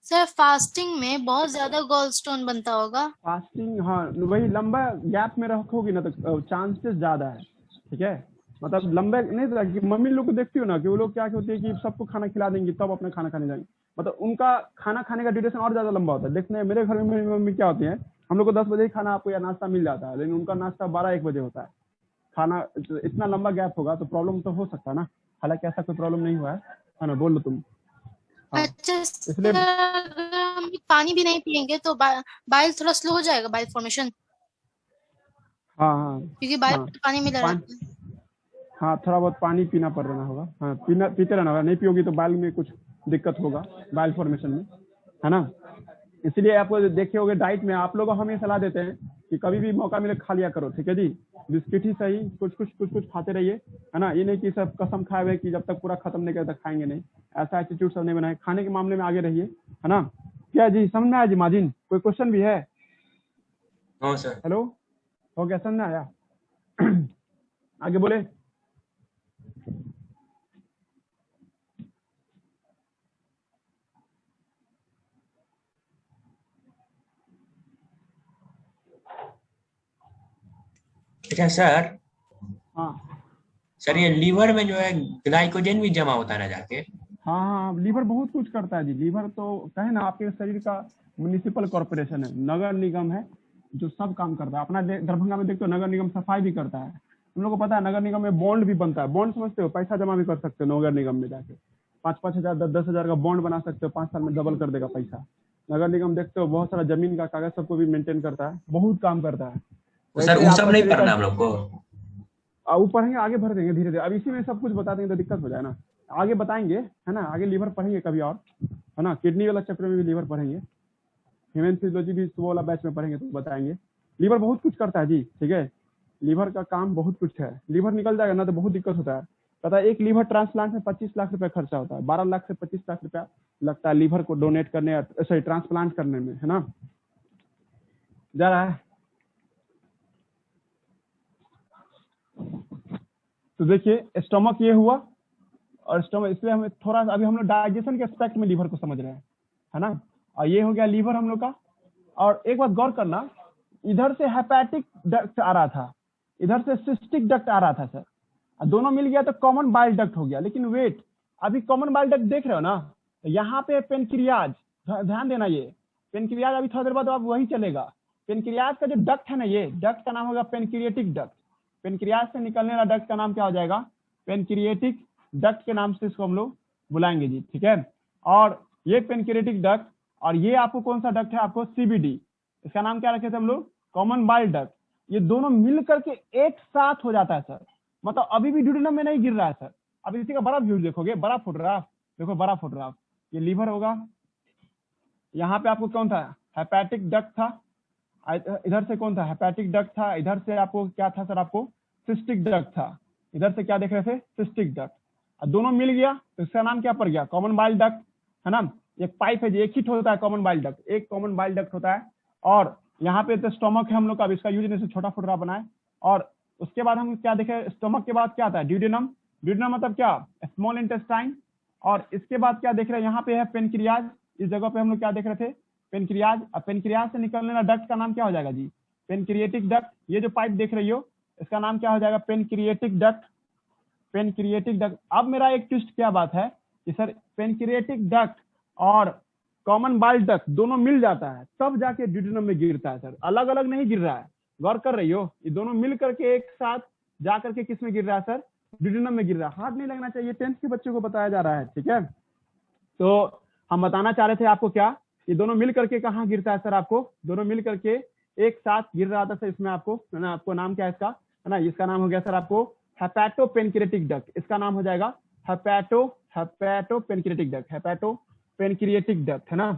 सर फास्टिंग में बहुत ज्यादा गॉल स्टोन बनता होगा। फास्टिंग, हाँ वही लंबा गैप में रखोगी ना तो चांसेस ज्यादा है। ठीक है, मतलब लंबे नहीं था कि मम्मी लोग को देखती हो ना कि वो लोग क्या होती है कि सबको खाना खिला देंगी तब अपना खाना खाने जाएंगे, मतलब उनका खाना खाने का ड्यूरेशन और ज्यादा लंबा होता है। देखने मेरे घर में मेरी मम्मी क्या होती है, हम लोग को 10 बजे ही खाना आपको या नाश्ता मिल जाता है, लेकिन उनका नाश्ता 12-1 बजे होता है। खाना इतना लंबा गैप होगा तो प्रॉब्लम तो हो सकता है ना, हालांकि ऐसा कोई प्रॉब्लम नहीं हुआ है ना, बोल लो तुम। अच्छा, इसलिए अगर हम पानी भी नहीं पियेंगे तो बाइल थोड़ा स्लो हो जाएगा, बाइल फॉर्मेशन। हाँ क्योंकि बाइल में पानी मिला रहता है। हाँ, थोड़ा बहुत पानी पीना पड़ रहा होगा, हाँ पीते रहना होगा, नहीं पियोगी तो बाल में कुछ दिक्कत होगा, बाइल फॉर्मेशन में, है ना। इसलिए आपको देखे होंगे डाइट में आप लोग हमें सलाह देते हैं कि कभी भी मौका मिले खा लिया करो, ठीक है जी। बिस्किट ही सही, कुछ खाते रहिए, है ना। ये नहीं कि सब कसम खाए हुए कि जब तक पूरा खत्म नहीं करे तक खाएंगे नहीं, ऐसा एटीट्यूड सब नहीं बनाए। खाने के मामले में आगे रहिए, है ना। क्या जी समझ में आया जी माजिन? कोई क्वेश्चन भी है? हाँ सर। हेलो, हो गया, समझ में आया? आगे बोले। अच्छा सर, हाँ सर ये लीवर में जो है ग्लाइकोजन भी जमा होता है ना जाके? हाँ हाँ, लीवर बहुत कुछ करता है जी। लीवर तो कहे ना आपके शरीर का म्युनिसिपल कॉर्पोरेशन है, नगर निगम है जो सब काम करता है। अपना दरभंगा में देखते हो नगर निगम सफाई भी करता है। तुम लोग को पता है नगर निगम में बॉन्ड भी बनता है। बॉन्ड समझते हो? पैसा जमा भी कर सकते हो नगर निगम में जाके। 5,000 10,000 का बॉन्ड बना सकते हो, 5 साल में डबल कर देगा पैसा। नगर निगम देखते हो बहुत सारा जमीन का कागज सबको भी मेंटेन करता है, बहुत काम करता है। तो सर वो सब नहीं पढ़ना हम लोग को? वो पढ़ेंगे, आगे भर देंगे धीरे धीरे। अब इसी में सब कुछ बता देंगे तो दिक्कत हो जाए ना, आगे बताएंगे, है ना। आगे लीवर पढ़ेंगे कभी और, है ना। किडनी वाला चैप्टर में भी लीवर पढ़ेंगे, ह्यूमन फिजियोलॉजी भी सुबह वाला बैच में पढ़ेंगे तो बताएंगे। लीवर बहुत कुछ करता है जी, ठीक है। लीवर का काम बहुत कुछ है। लीवर निकल जाएगा ना तो बहुत दिक्कत होता है। पता है एक लीवर ट्रांसप्लांट में 25 लाख रुपया खर्चा होता है। 12 लाख से 25 लाख रुपया लगता है लीवर को डोनेट करने, सॉरी ट्रांसप्लांट करने में, है ना। जा रहा है तो देखिए स्टमक ये हुआ, और स्टमक, इसलिए हमें थोड़ा अभी हम लोग डाइजेशन के एस्पेक्ट में लीवर को समझ रहे हैं, है ना। और ये हो गया लीवर हम लोग का। और एक बात गौर करना, इधर से हेपेटिक डक्ट आ रहा था, इधर से सिस्टिक डक्ट आ रहा था सर, दोनों मिल गया तो कॉमन बाइल डक्ट हो गया। लेकिन वेट, अभी कॉमन बाइल डक्ट देख रहे हो ना, तो यहाँ पे पेनक्रियाज, ध्यान देना, ये पेनक्रियाज अभी थोड़ा देर बाद अब वही चलेगा। पेनक्रियाज का जो डक्ट है ना, ये डक्ट का नाम होगा पेनक्रिएटिक डक्ट। पेनक्रियाज से निकलने वाला डक्ट का नाम क्या हो जाएगा? पेनक्रिएटिक डक्ट के नाम से इसको हम लोग बुलाएंगे जी, ठीक है। और ये पेनक्रिएटिक डक्ट, और ये आपको कौन सा डक्ट है? आपको सीबीडी, इसका नाम क्या रखे थे हम लोग? Common bile duct. ये दोनों मिल करके एक साथ हो जाता है सर, मतलब अभी भी ड्यूडेनम में नहीं गिर रहा है सर। अब इसी का बड़ा व्यू देखोगे, बड़ा फोटोग्राफ देखो, बड़ा फोटोग्राफ, ये लीवर होगा। यहाँ पे आपको कौन था? हेपेटिक डक्ट था। इधर से कौन था? हेपेटिक डक्ट था। इधर से आपको क्या था सर? आपको सिस्टिक डक्ट था। इधर से क्या देख रहे थे? Cystic duct. दोनों मिल गया तो इसका नाम क्या पड़ गया? कॉमन बाइल डक्ट, है ना। एक पाइप है, एक ही होता है कॉमन बाइल डक्ट, एक कॉमन बाइल डक्ट होता है। और यहाँ पे तो स्टोमक है हम लोग का, अब इसका यूज जैसे छोटा फोटोग्राफ बनाए। और उसके बाद हम क्या देखे? स्टोमक के बाद क्या आता है? ड्यूडेनम। ड्यूडेनम मतलब क्या? Small intestine. और इसके बाद क्या देख रहे हैं? यहाँ पे है पेनक्रियाज। इस जगह पे हम लोग क्या देख रहे थे? पेनक्रियाज। अब पेनक्रियाज से निकलने वाला डक्ट का नाम क्या हो जाएगा जी? Pancreatic duct. ये जो पाइप देख रही हो इसका नाम क्या हो जाएगा? Pancreatic duct. Pancreatic duct. अब मेरा एक ट्विस्ट क्या बात है कि सर पेनक्रिएटिक डक्ट और कॉमन बाइल डक्ट दोनों मिल जाता है तब जाके ड्यूडेनम में गिरता है सर, अलग अलग नहीं गिर रहा है। गौर कर रही हो? ये दोनों मिल करके एक साथ जा करके किस में गिर रहा है सर? ड्यूडेनम में गिर रहा है। हार्ड नहीं लगना चाहिए, 10th के बच्चों को बताया जा रहा है, ठीक है। तो हम बताना चाह रहे थे आपको क्या, ये दोनों मिल करके कहाँ गिरता है सर? आपको दोनों मिल करके एक साथ गिर रहा था सर। इसमें आपको, है ना, आपको नाम क्या है इसका, है ना, इसका नाम हो गया सर आपको हेपेटो पेनक्रिएटिक डक्ट। इसका नाम हो जाएगा hepato pancreatic duct. Hepato pancreatic duct, है ना,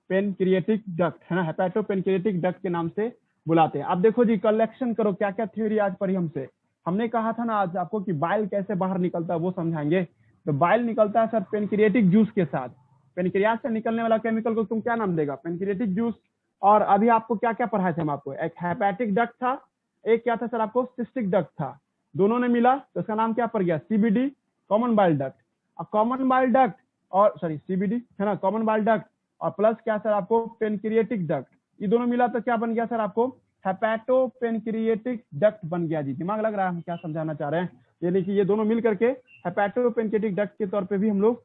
पेनक्रिएटिक डक्ट, है ना, हेपेटो पेनक्रिएटिक डक्ट के नाम से बुलाते हैं। अब देखो जी, कलेक्शन करो क्या क्या थ्योरी आज पढ़ी हमसे। हमने कहा था ना आज आपको कि बाइल कैसे बाहर निकलता है वो समझाएंगे। तो बाइल निकलता है सर पेनक्रिएटिक जूस के साथ। पेनक्रियाज से निकलने वाला केमिकल को तुम क्या नाम देगा? Pancreatic juice. और अभी आपको क्या क्या पढ़ाए थे हम आपको? एक हेपेटिक डक्ट था, एक क्या था सर आपको? सिस्टिक डक्ट था। दोनों ने मिला तो इसका नाम क्या पड़ गया? CBD, common bile duct. और कॉमन बाइल डक्ट और सॉरी सीबीडी, है ना, कॉमन बाइल डक्ट और प्लस क्या सर आपको? Pancreatic duct. ये दोनों मिला तो क्या बन गया सर आपको? हेपेटो पेनक्रिएटिक डक्ट बन गया जी। दिमाग लग रहा है हम क्या समझाना चाह रहे हैं? यानी कि ये दोनों मिल करके हेपेटो पेनक्रिएटिक डक्ट के तौर पे भी हम लोग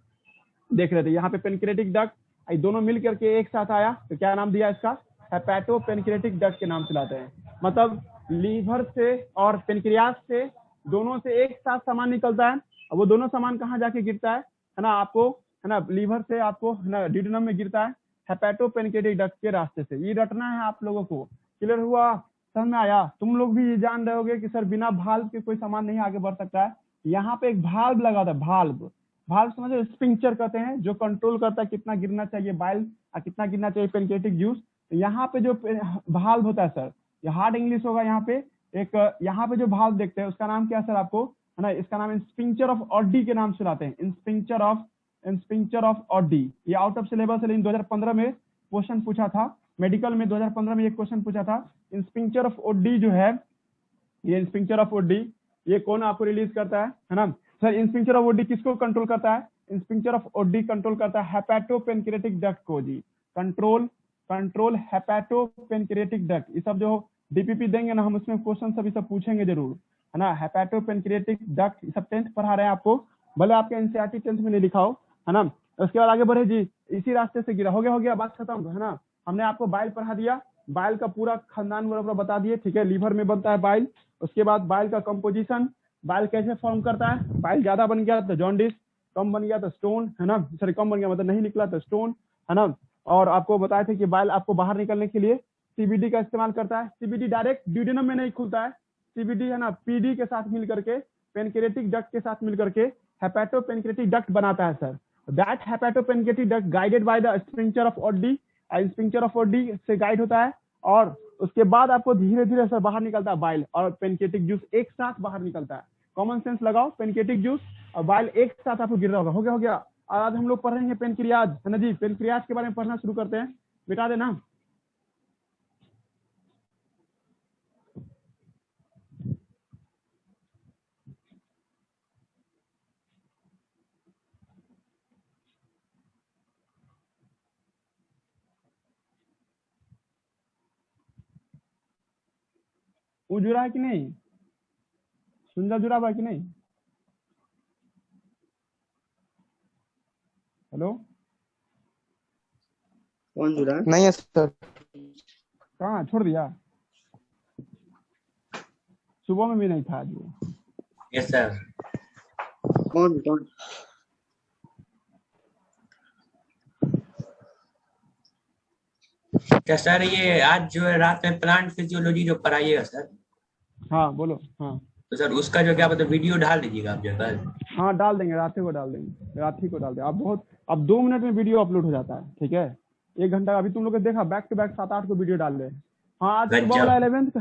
देख रहे थे। यहाँ पे पेनक्रिएटिक डक्ट, ये दोनों मिल करके एक साथ आया तो क्या नाम दिया इसका? हेपेटो पेनक्रिएटिक डक्ट के नाम से लाते हैं। मतलब लीवर से और पेनक्रियाज से दोनों से एक साथ सामान निकलता है, और वो दोनों सामान कहाँ जाके गिरता है ना आपको, है ना, लीवर से आपको, है ना, ड्यूडेनम में गिरता है हेपेटो पेनक्रिएटिक डक्ट के रास्ते से। ये रटना है आप लोगों को। क्लियर हुआ? समझ में आया? तुम लोग भी ये जान रहे होगे कि सर बिना भाल्व के कोई सामान नहीं आगे बढ़ सकता है। यहाँ पे एक भाल्व लगा था, भाल्व, भाल्व समझो स्पिंक्चर कहते हैं, जो कंट्रोल करता है कितना गिरना चाहिए बाइल और कितना गिरना चाहिए पेनक्रियाटिक जूस। यहाँ पे जो भाल्व होता है सर, ये हार्ड इंग्लिश होगा यहाँ पे। एक यहाँ पे जो भाल्व देखते हैं उसका नाम क्या है सर आपको, है ना, इसका नाम स्पिंक्चर ऑफ ऑडी के नाम से लाते हैं, स्पिंक्चर ऑफ ऑडी। ये आउट ऑफ सिलेबस है, लेकिन 2015 में क्वेश्चन पूछा था, मेडिकल में 2015 में एक क्वेश्चन पूछा था। स्पिंक्चर ऑफ ऑडी जो है, ये स्पिंक्चर ऑफ ऑडी ये कौन आपको रिलीज करता है ना सर? स्पिंक्चर ऑफ ऑडी किसको कंट्रोल करता है? स्पिंक्चर ऑफ ऑडी कंट्रोल करता है हेपेटोपेनक्रियाटिक डक्ट को जी। Control हेपेटोपेनक्रियाटिक duct. ये सब जो डीपीपी देंगे ना, हम उसमें क्वेश्चन सभी सब पूछेंगे जरूर, है ना। हेपेटोपेनक्रियाटिक डक्ट सब 10th पढ़ा रहे हैं आपको, भले आपके एनसीईआरटी 10th में नहीं लिखा हो, है ना। उसके बाद आगे बढ़े जी, इसी रास्ते से गिरा, हो गया बात खत्म, है ना। हमने आपको बाइल पढ़ा दिया, बाइल का पूरा खानदान बराबर बता दिए, ठीक है। लीवर में बनता है बाइल। उसके बाद बाइल का कंपोजिशन, बाइल कैसे फॉर्म करता है, बाइल ज्यादा बन गया तो जॉन्डिस, कम बन गया तो स्टोन, है ना, सॉरी कम बन गया मतलब नहीं निकला तो स्टोन, है ना। और आपको बताए थे कि बाइल आपको बाहर निकलने के लिए सीबीडी का इस्तेमाल करता है। सीबीडी डायरेक्ट ड्यूडेनम में नहीं खुलता है, सीबीडी है ना पीडी के साथ मिल करके, पेनक्रियाटिक डक्ट के साथ मिल करके हेपेटोपेनक्रियाटिक डक्ट बनाता है sir. That hepatopancreatic duct guided by the sphincter of Oddi, sphincter of Oddi से गाइड होता है, और उसके बाद आपको धीरे धीरे सर बाहर निकलता है बाइल और पेनक्रियाटिक जूस एक साथ बाहर निकलता है। कॉमन सेंस लगाओ, पेनक्रियाटिक जूस और बाइल एक साथ आपको गिर रहा होगा। हो गया। आज हम लोग पढ़ रहे हैं पेनक्रियाज, है ना जी। पेनक्रियाज के बारे में पढ़ना शुरू करते हैं, मिटा देना। वो जुड़ा है कि नहीं, सुंदर जुड़ा हुआ है कि नहीं? हेलो, कौन जुड़ा है? नहीं है सर। कहाँ छोड़ दिया? सुबह में भी नहीं था आज वो। Yes sir. कौन? क्या सर ये आज जो है रात में प्लांट फिजियोलॉजी जो पढ़ाइएगा सर? हाँ बोलो। हाँ तो सर उसका जो क्या मतलब वीडियो डाल दीजिएगा आप जो कल। हाँ डाल देंगे, रात को डाल देंगे, रात ही को डाल देंगे। अब 2 मिनट में वीडियो अपलोड हो जाता है, ठीक है। 1 घंटा अभी तुम लोग देखा, बैक टू बैक 7-8 को वीडियो डाल रहे हैं। हाँ आज सुबह वाला 11th का,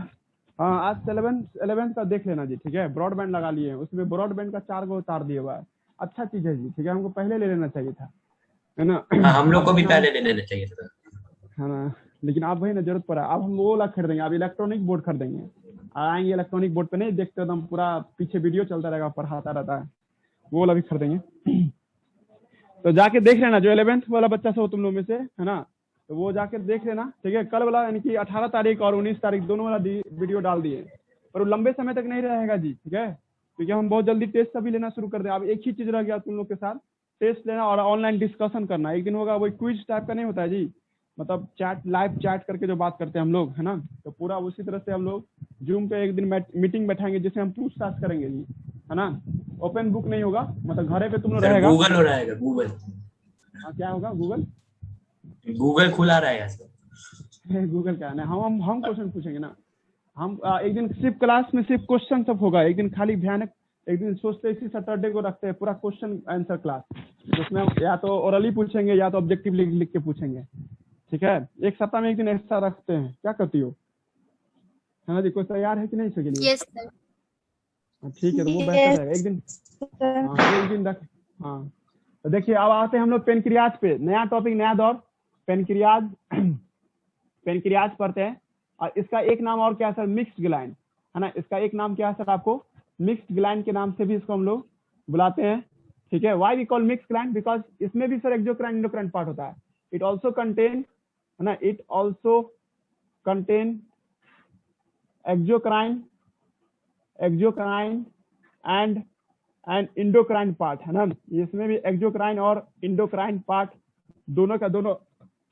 हाँ आज 11th का देख लेना जी, ठीक है। ब्रॉडबैंड लगा लिए हैं, उसमें ब्रॉडबैंड का 4 गो तार दिया हुआ है, अच्छा चीज है जी, ठीक है। हमको पहले ले लेना चाहिए था, है ना। हाँ, हम लोग को भी पहले ले लेना चाहिए था, है ना, लेकिन अब वही ना जरूरत पड़ा। अब हम वो वाला खरीदेंगे, अब इलेक्ट्रॉनिक बोर्ड खरीदेंगे, आएंगे इलेक्ट्रॉनिक बोर्ड पे नहीं देखते एकदम पूरा पीछे वीडियो चलता रहेगा, पढ़ाता रहता है, वो वाला भी खरीदेंगे। तो जाके देख लेना, जो 11th वाला बच्चा सब तुम लोग में से, है ना, तो वो जाके देख लेना, ठीक है। कल वाला यानी कि 18 तारीख और 19 तारीख दोनों वाला वीडियो डाल दिए, पर वो लंबे समय तक नहीं रहेगा जी, ठीक है, क्योंकि हम बहुत जल्दी टेस्ट सभी लेना शुरू कर दें। अब एक ही चीज रह गया तुम लोग के साथ, टेस्ट लेना और ऑनलाइन डिस्कशन करना। एक दिन होगा, वही क्विज टाइप का नहीं होता है जी, मतलब चैट, लाइव चैट करके जो बात करते हैं हम लोग, है ना, तो पूरा उसी तरह से हम लोग जूम पे एक दिन मीटिंग बैठाएंगे जिसमें हम पूछताछ करेंगे जी, है ना। ओपन बुक नहीं होगा, मतलब घरे पे तुम लोग रहेगा, गूगल हो रहेगा, गूगल। हाँ क्या होगा? गूगल खुला रहेगा सर। गूगल क्या नहीं, हम क्वेश्चन पूछेंगे ना। हम एक दिन सिर्फ क्लास में सिर्फ क्वेश्चन सब होगा, एक दिन खाली भयानक, एक दिन सोचते इसी सैटरडे को रखते हैं पूरा क्वेश्चन आंसर क्लास, जिसमें या तो ओरली पूछेंगे या तो ऑब्जेक्टिव लिख के पूछेंगे, ठीक है। एक सप्ताह में एक दिन ऐसा रखते हैं, क्या करती हो, है ना जी? कोई तैयार है कि नहीं इसके लिए? Yes sir. ठीक है, तो वो बेहतर है, एक दिन, हाँ एक दिन रख। हाँ तो देखिए, अब आते हैं हम लोग पेनक्रियाज पे, नया टॉपिक, नया दौर, पेनक्रियाज। पेनक्रियाज पढ़ते हैं, और इसका एक नाम और क्या है सर? मिक्स्ड ग्लैंड, है ना। इसका एक नाम क्या है सर? आपको मिक्स्ड ग्लैंड के नाम से भी इसको हम लोग बुलाते हैं, ठीक है। Why we call mixed gland? Because इसमें भी सर एक्सोक्राइन एंडोक्राइन पार्ट होता है। इट ऑल्सो कंटेन, है ना, it also contain exocrine and endocrine part, है ना। इसमें भी एक्सोक्राइन और इंडोक्राइन पार्ट दोनों का दोनों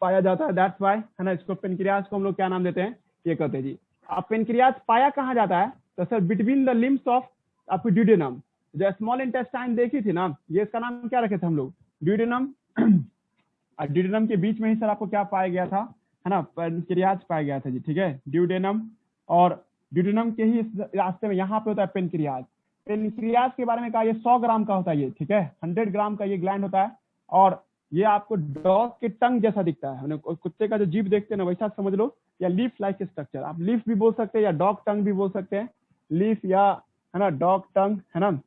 पाया जाता है। दैट्स व्हाई, है ना, इसको पेनक्रियाज को हम लोग क्या नाम देते हैं, ये कहते हैं जी। अब पेनक्रियाज पाया कहाँ जाता है? तो sir between the limbs of आपको ड्यूडेनम, जो स्मॉल इंटेस्टाइन देखी थी ना, ये इसका नाम क्या रखे थे हम लोग? ड्यूडेनम। और ड्यूडेनम के बीच में ही सर आपको क्या पाया गया था, है ना, पेनक्रियाज पाया गया था जी, ठीक है। ड्यूडेनम और ड्यूडेनम के ही रास्ते में यहाँ पे होता है पेनक्रियाज। पेनक्रियाज के बारे में कहा, ये 100 ग्राम का होता है ये, ठीक है, 100 ग्राम का ये ग्लैंड होता है, और ये आपको डॉग के टंग जैसा दिखता है, कुत्ते का जो जीभ देखते हैं ना वैसा समझ लो, या लीफ लाइक स्ट्रक्चर, आप लीफ भी बोल सकते हैं या डॉग टंग भी बोल सकते हैं, लीफ या है ना डॉग टंग, है ना,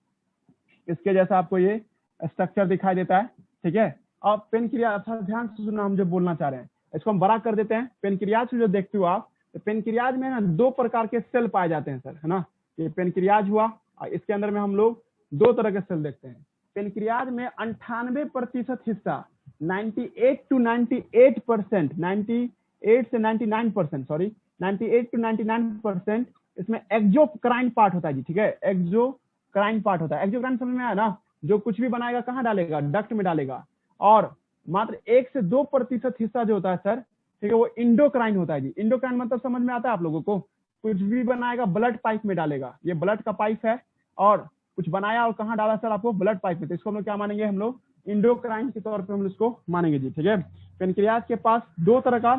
इसके जैसा आपको ये स्ट्रक्चर दिखाई देता है, ठीक है। अब पेनक्रियाज, अच्छा ध्यान से सुनना, हम जो बोलना चाह रहे हैं इसको हम बड़ा कर देते हैं। पेनक्रियाज जो देखते हो आप, तो पेनक्रियाज में ना 2 प्रकार के सेल पाए जाते हैं सर, है ना, ये पेनक्रियाज हुआ, इसके अंदर में हम लोग 2 तरह के सेल देखते हैं। पेनक्रियाज में 98% हिस्सा, 98 to 98%, 98 से 99%, सॉरी 98 to 99% इसमें एक्सोक्राइन पार्ट होता है जी, ठीक है, एक्सोक्राइन पार्ट होता है। एक्सोक्राइन समझ में आया ना, जो कुछ भी बनाएगा कहाँ डालेगा, डक्ट में डालेगा, और मात्र 1 से 2% हिस्सा जो होता है सर, ठीक है, वो इंडोक्राइन होता है जी। इंडोक्राइन मतलब समझ में आता है आप लोगों को, कुछ भी बनाएगा ब्लड पाइप में डालेगा, ये ब्लड का पाइप है, और कुछ बनाया और कहाँ डाला सर आपको, ब्लड पाइप में, तो इसको हम लोग क्या मानेंगे, हम लोग इंडोक्राइन के तौर पे हम इसको मानेंगे जी, ठीक है। पेनक्रियाज के पास 2 तरह का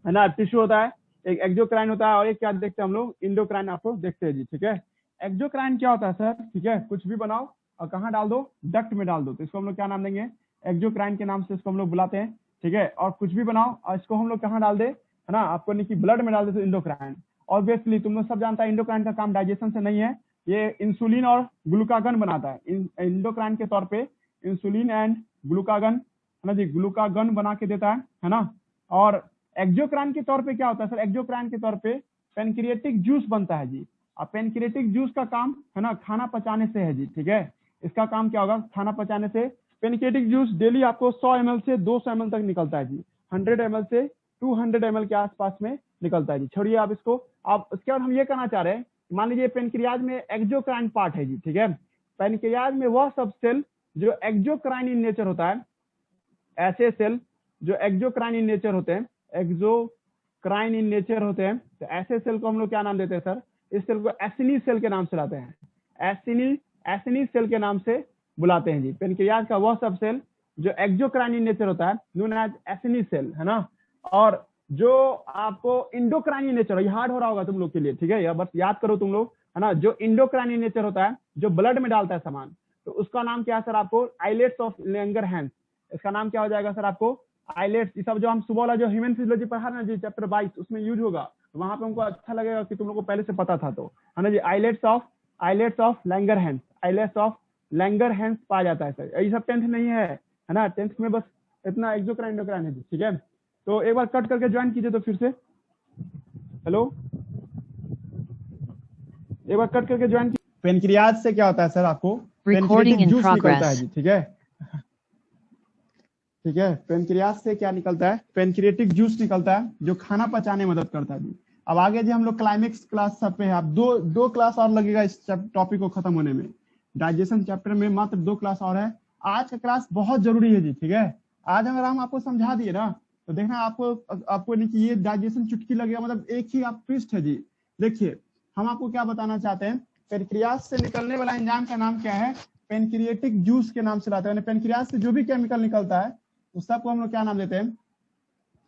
है ना टिश्यू होता है, एक एक्सोक्राइन होता है और एक क्या देखते हैं हम लोग, इंडोक्राइन आपको देखते हैं जी, ठीक है। एक्सोक्राइन क्या होता है सर, ठीक है, कुछ भी बनाओ और कहाँ डाल दो, डक्ट में डाल दो, तो इसको हम लोग क्या नाम देंगे, एक्सोक्राइन के नाम से इसको हम लोग बुलाते हैं, ठीक है। और कुछ भी बनाओ और इसको हम लोग कहाँ डाल दे, है ना, आपको नहीं कि ब्लड में डाल दे तो इंडोक्राइन। ऑब्वियसली तुम लोग सब जानता है इंडोक्राइन का काम डाइजेशन से नहीं है, ये इंसुलिन और ग्लूकागन बनाता है। इंडोक्राइन के तौर पे इंसुलिन एंड ग्लूकागन, है ना जी, ग्लूकागन बना के देता है ना। और एक्सोक्राइन के तौर पे क्या होता है सर, एक्सोक्राइन के तौर पे पेनक्रिएटिक जूस बनता है जी। अब पेनक्रिएटिक जूस का काम है ना खाना पचाने से है जी, ठीक है, इसका काम क्या होगा, खाना पचाने से। पेनक्रिएटिक जूस डेली आपको 100 ml से 200 ml तक निकलता है जी, 100 ml से 200 ml के आसपास में निकलता है जी। छोड़िए आप इसको, आप इसके बाद हम ये कहना चाह रहे हैं, मान लीजिए पेनक्रियाज में एक्सोक्राइन पार्ट है जी, ठीक है, पेनक्रियाज में वह सब सेल जो एक्सोक्राइन इन नेचर होता है, ऐसे सेल जो एक्सोक्राइन इन नेचर होते हैं, एक्सोक्राइन इन नेचर होते हैं, तो ऐसे सेल को हम लोग क्या नाम देते हैं सर, इस सेल को एसिनी सेल के नाम से लाते हैं, एसिनी सेल के नाम से बुलाते हैं जी। पेनक्रियाज का वह सब सेल जो एक्सोक्राइन इन नेचर होता है, नोन एज एसिनी सेल, है ना। और जो आपको इंडोक्राइन इन नेचर, ये हार्ड हो रहा होगा तुम लोग के लिए, ठीक है, या बस याद करो तुम लोग, है ना, जो इंडोक्राइन इन नेचर होता है, जो ब्लड में डालता है सामान, तो उसका नाम क्या है सर आपको, आइलेट्स ऑफ लैंगरहैंस, इसका नाम क्या हो जाएगा सर आपको, आइलेट्स। ये सब जो हम सुबह वाला जो ह्यूमन फिजियोलॉजी पढ़ा ना जी, चैप्टर 22, उसमें यूज होगा, तो वहां पे हमको अच्छा लगेगा कि तुम लोग को पहले से पता था, तो है ना जी, islets of Langerhans, islets of Langerhans पाया जाता है सर। ये सब 10th नहीं है ना, 10th में बस इतना एक्सोक्राइन इंडोक्राइन है जी, ठीक है। तो एक बार कट करके ज्वाइन कीजिए तो फिर से, हेलो, एक बार कट करके ज्वाइन कीजिए। पेनक्रियाज से क्या होता है सर आपको, पेनक्रिएटिक जूस निकलता है जी, ठीक है, ठीक है। पेनक्रियाज से क्या निकलता है, पेनक्रिएटिक जूस निकलता है जो खाना पचाने में मदद करता है जी। अब आगे जी हम लोग क्लाइमेक्स क्लास सब पे है, अब दो क्लास और लगेगा इस टॉपिक को खत्म होने में, डाइजेशन चैप्टर में मात्र 2 क्लास और है। आज का क्लास बहुत जरूरी है जी, ठीक है। आज अगर हम आपको समझा दिए ना, तो देखना आपको नहीं कि ये डाइजेशन चुटकी लगेगा, मतलब एक ही आप ट्विस्ट है जी। देखिए हम आपको क्या बताना चाहते हैं, पेनक्रियाज से निकलने वाला एंजाइम का नाम क्या है, पेनक्रिएटिक जूस के नाम से लाते हैं। पेनक्रियाज से जो भी केमिकल निकलता है उस सबको हम लोग क्या नाम देते हैं,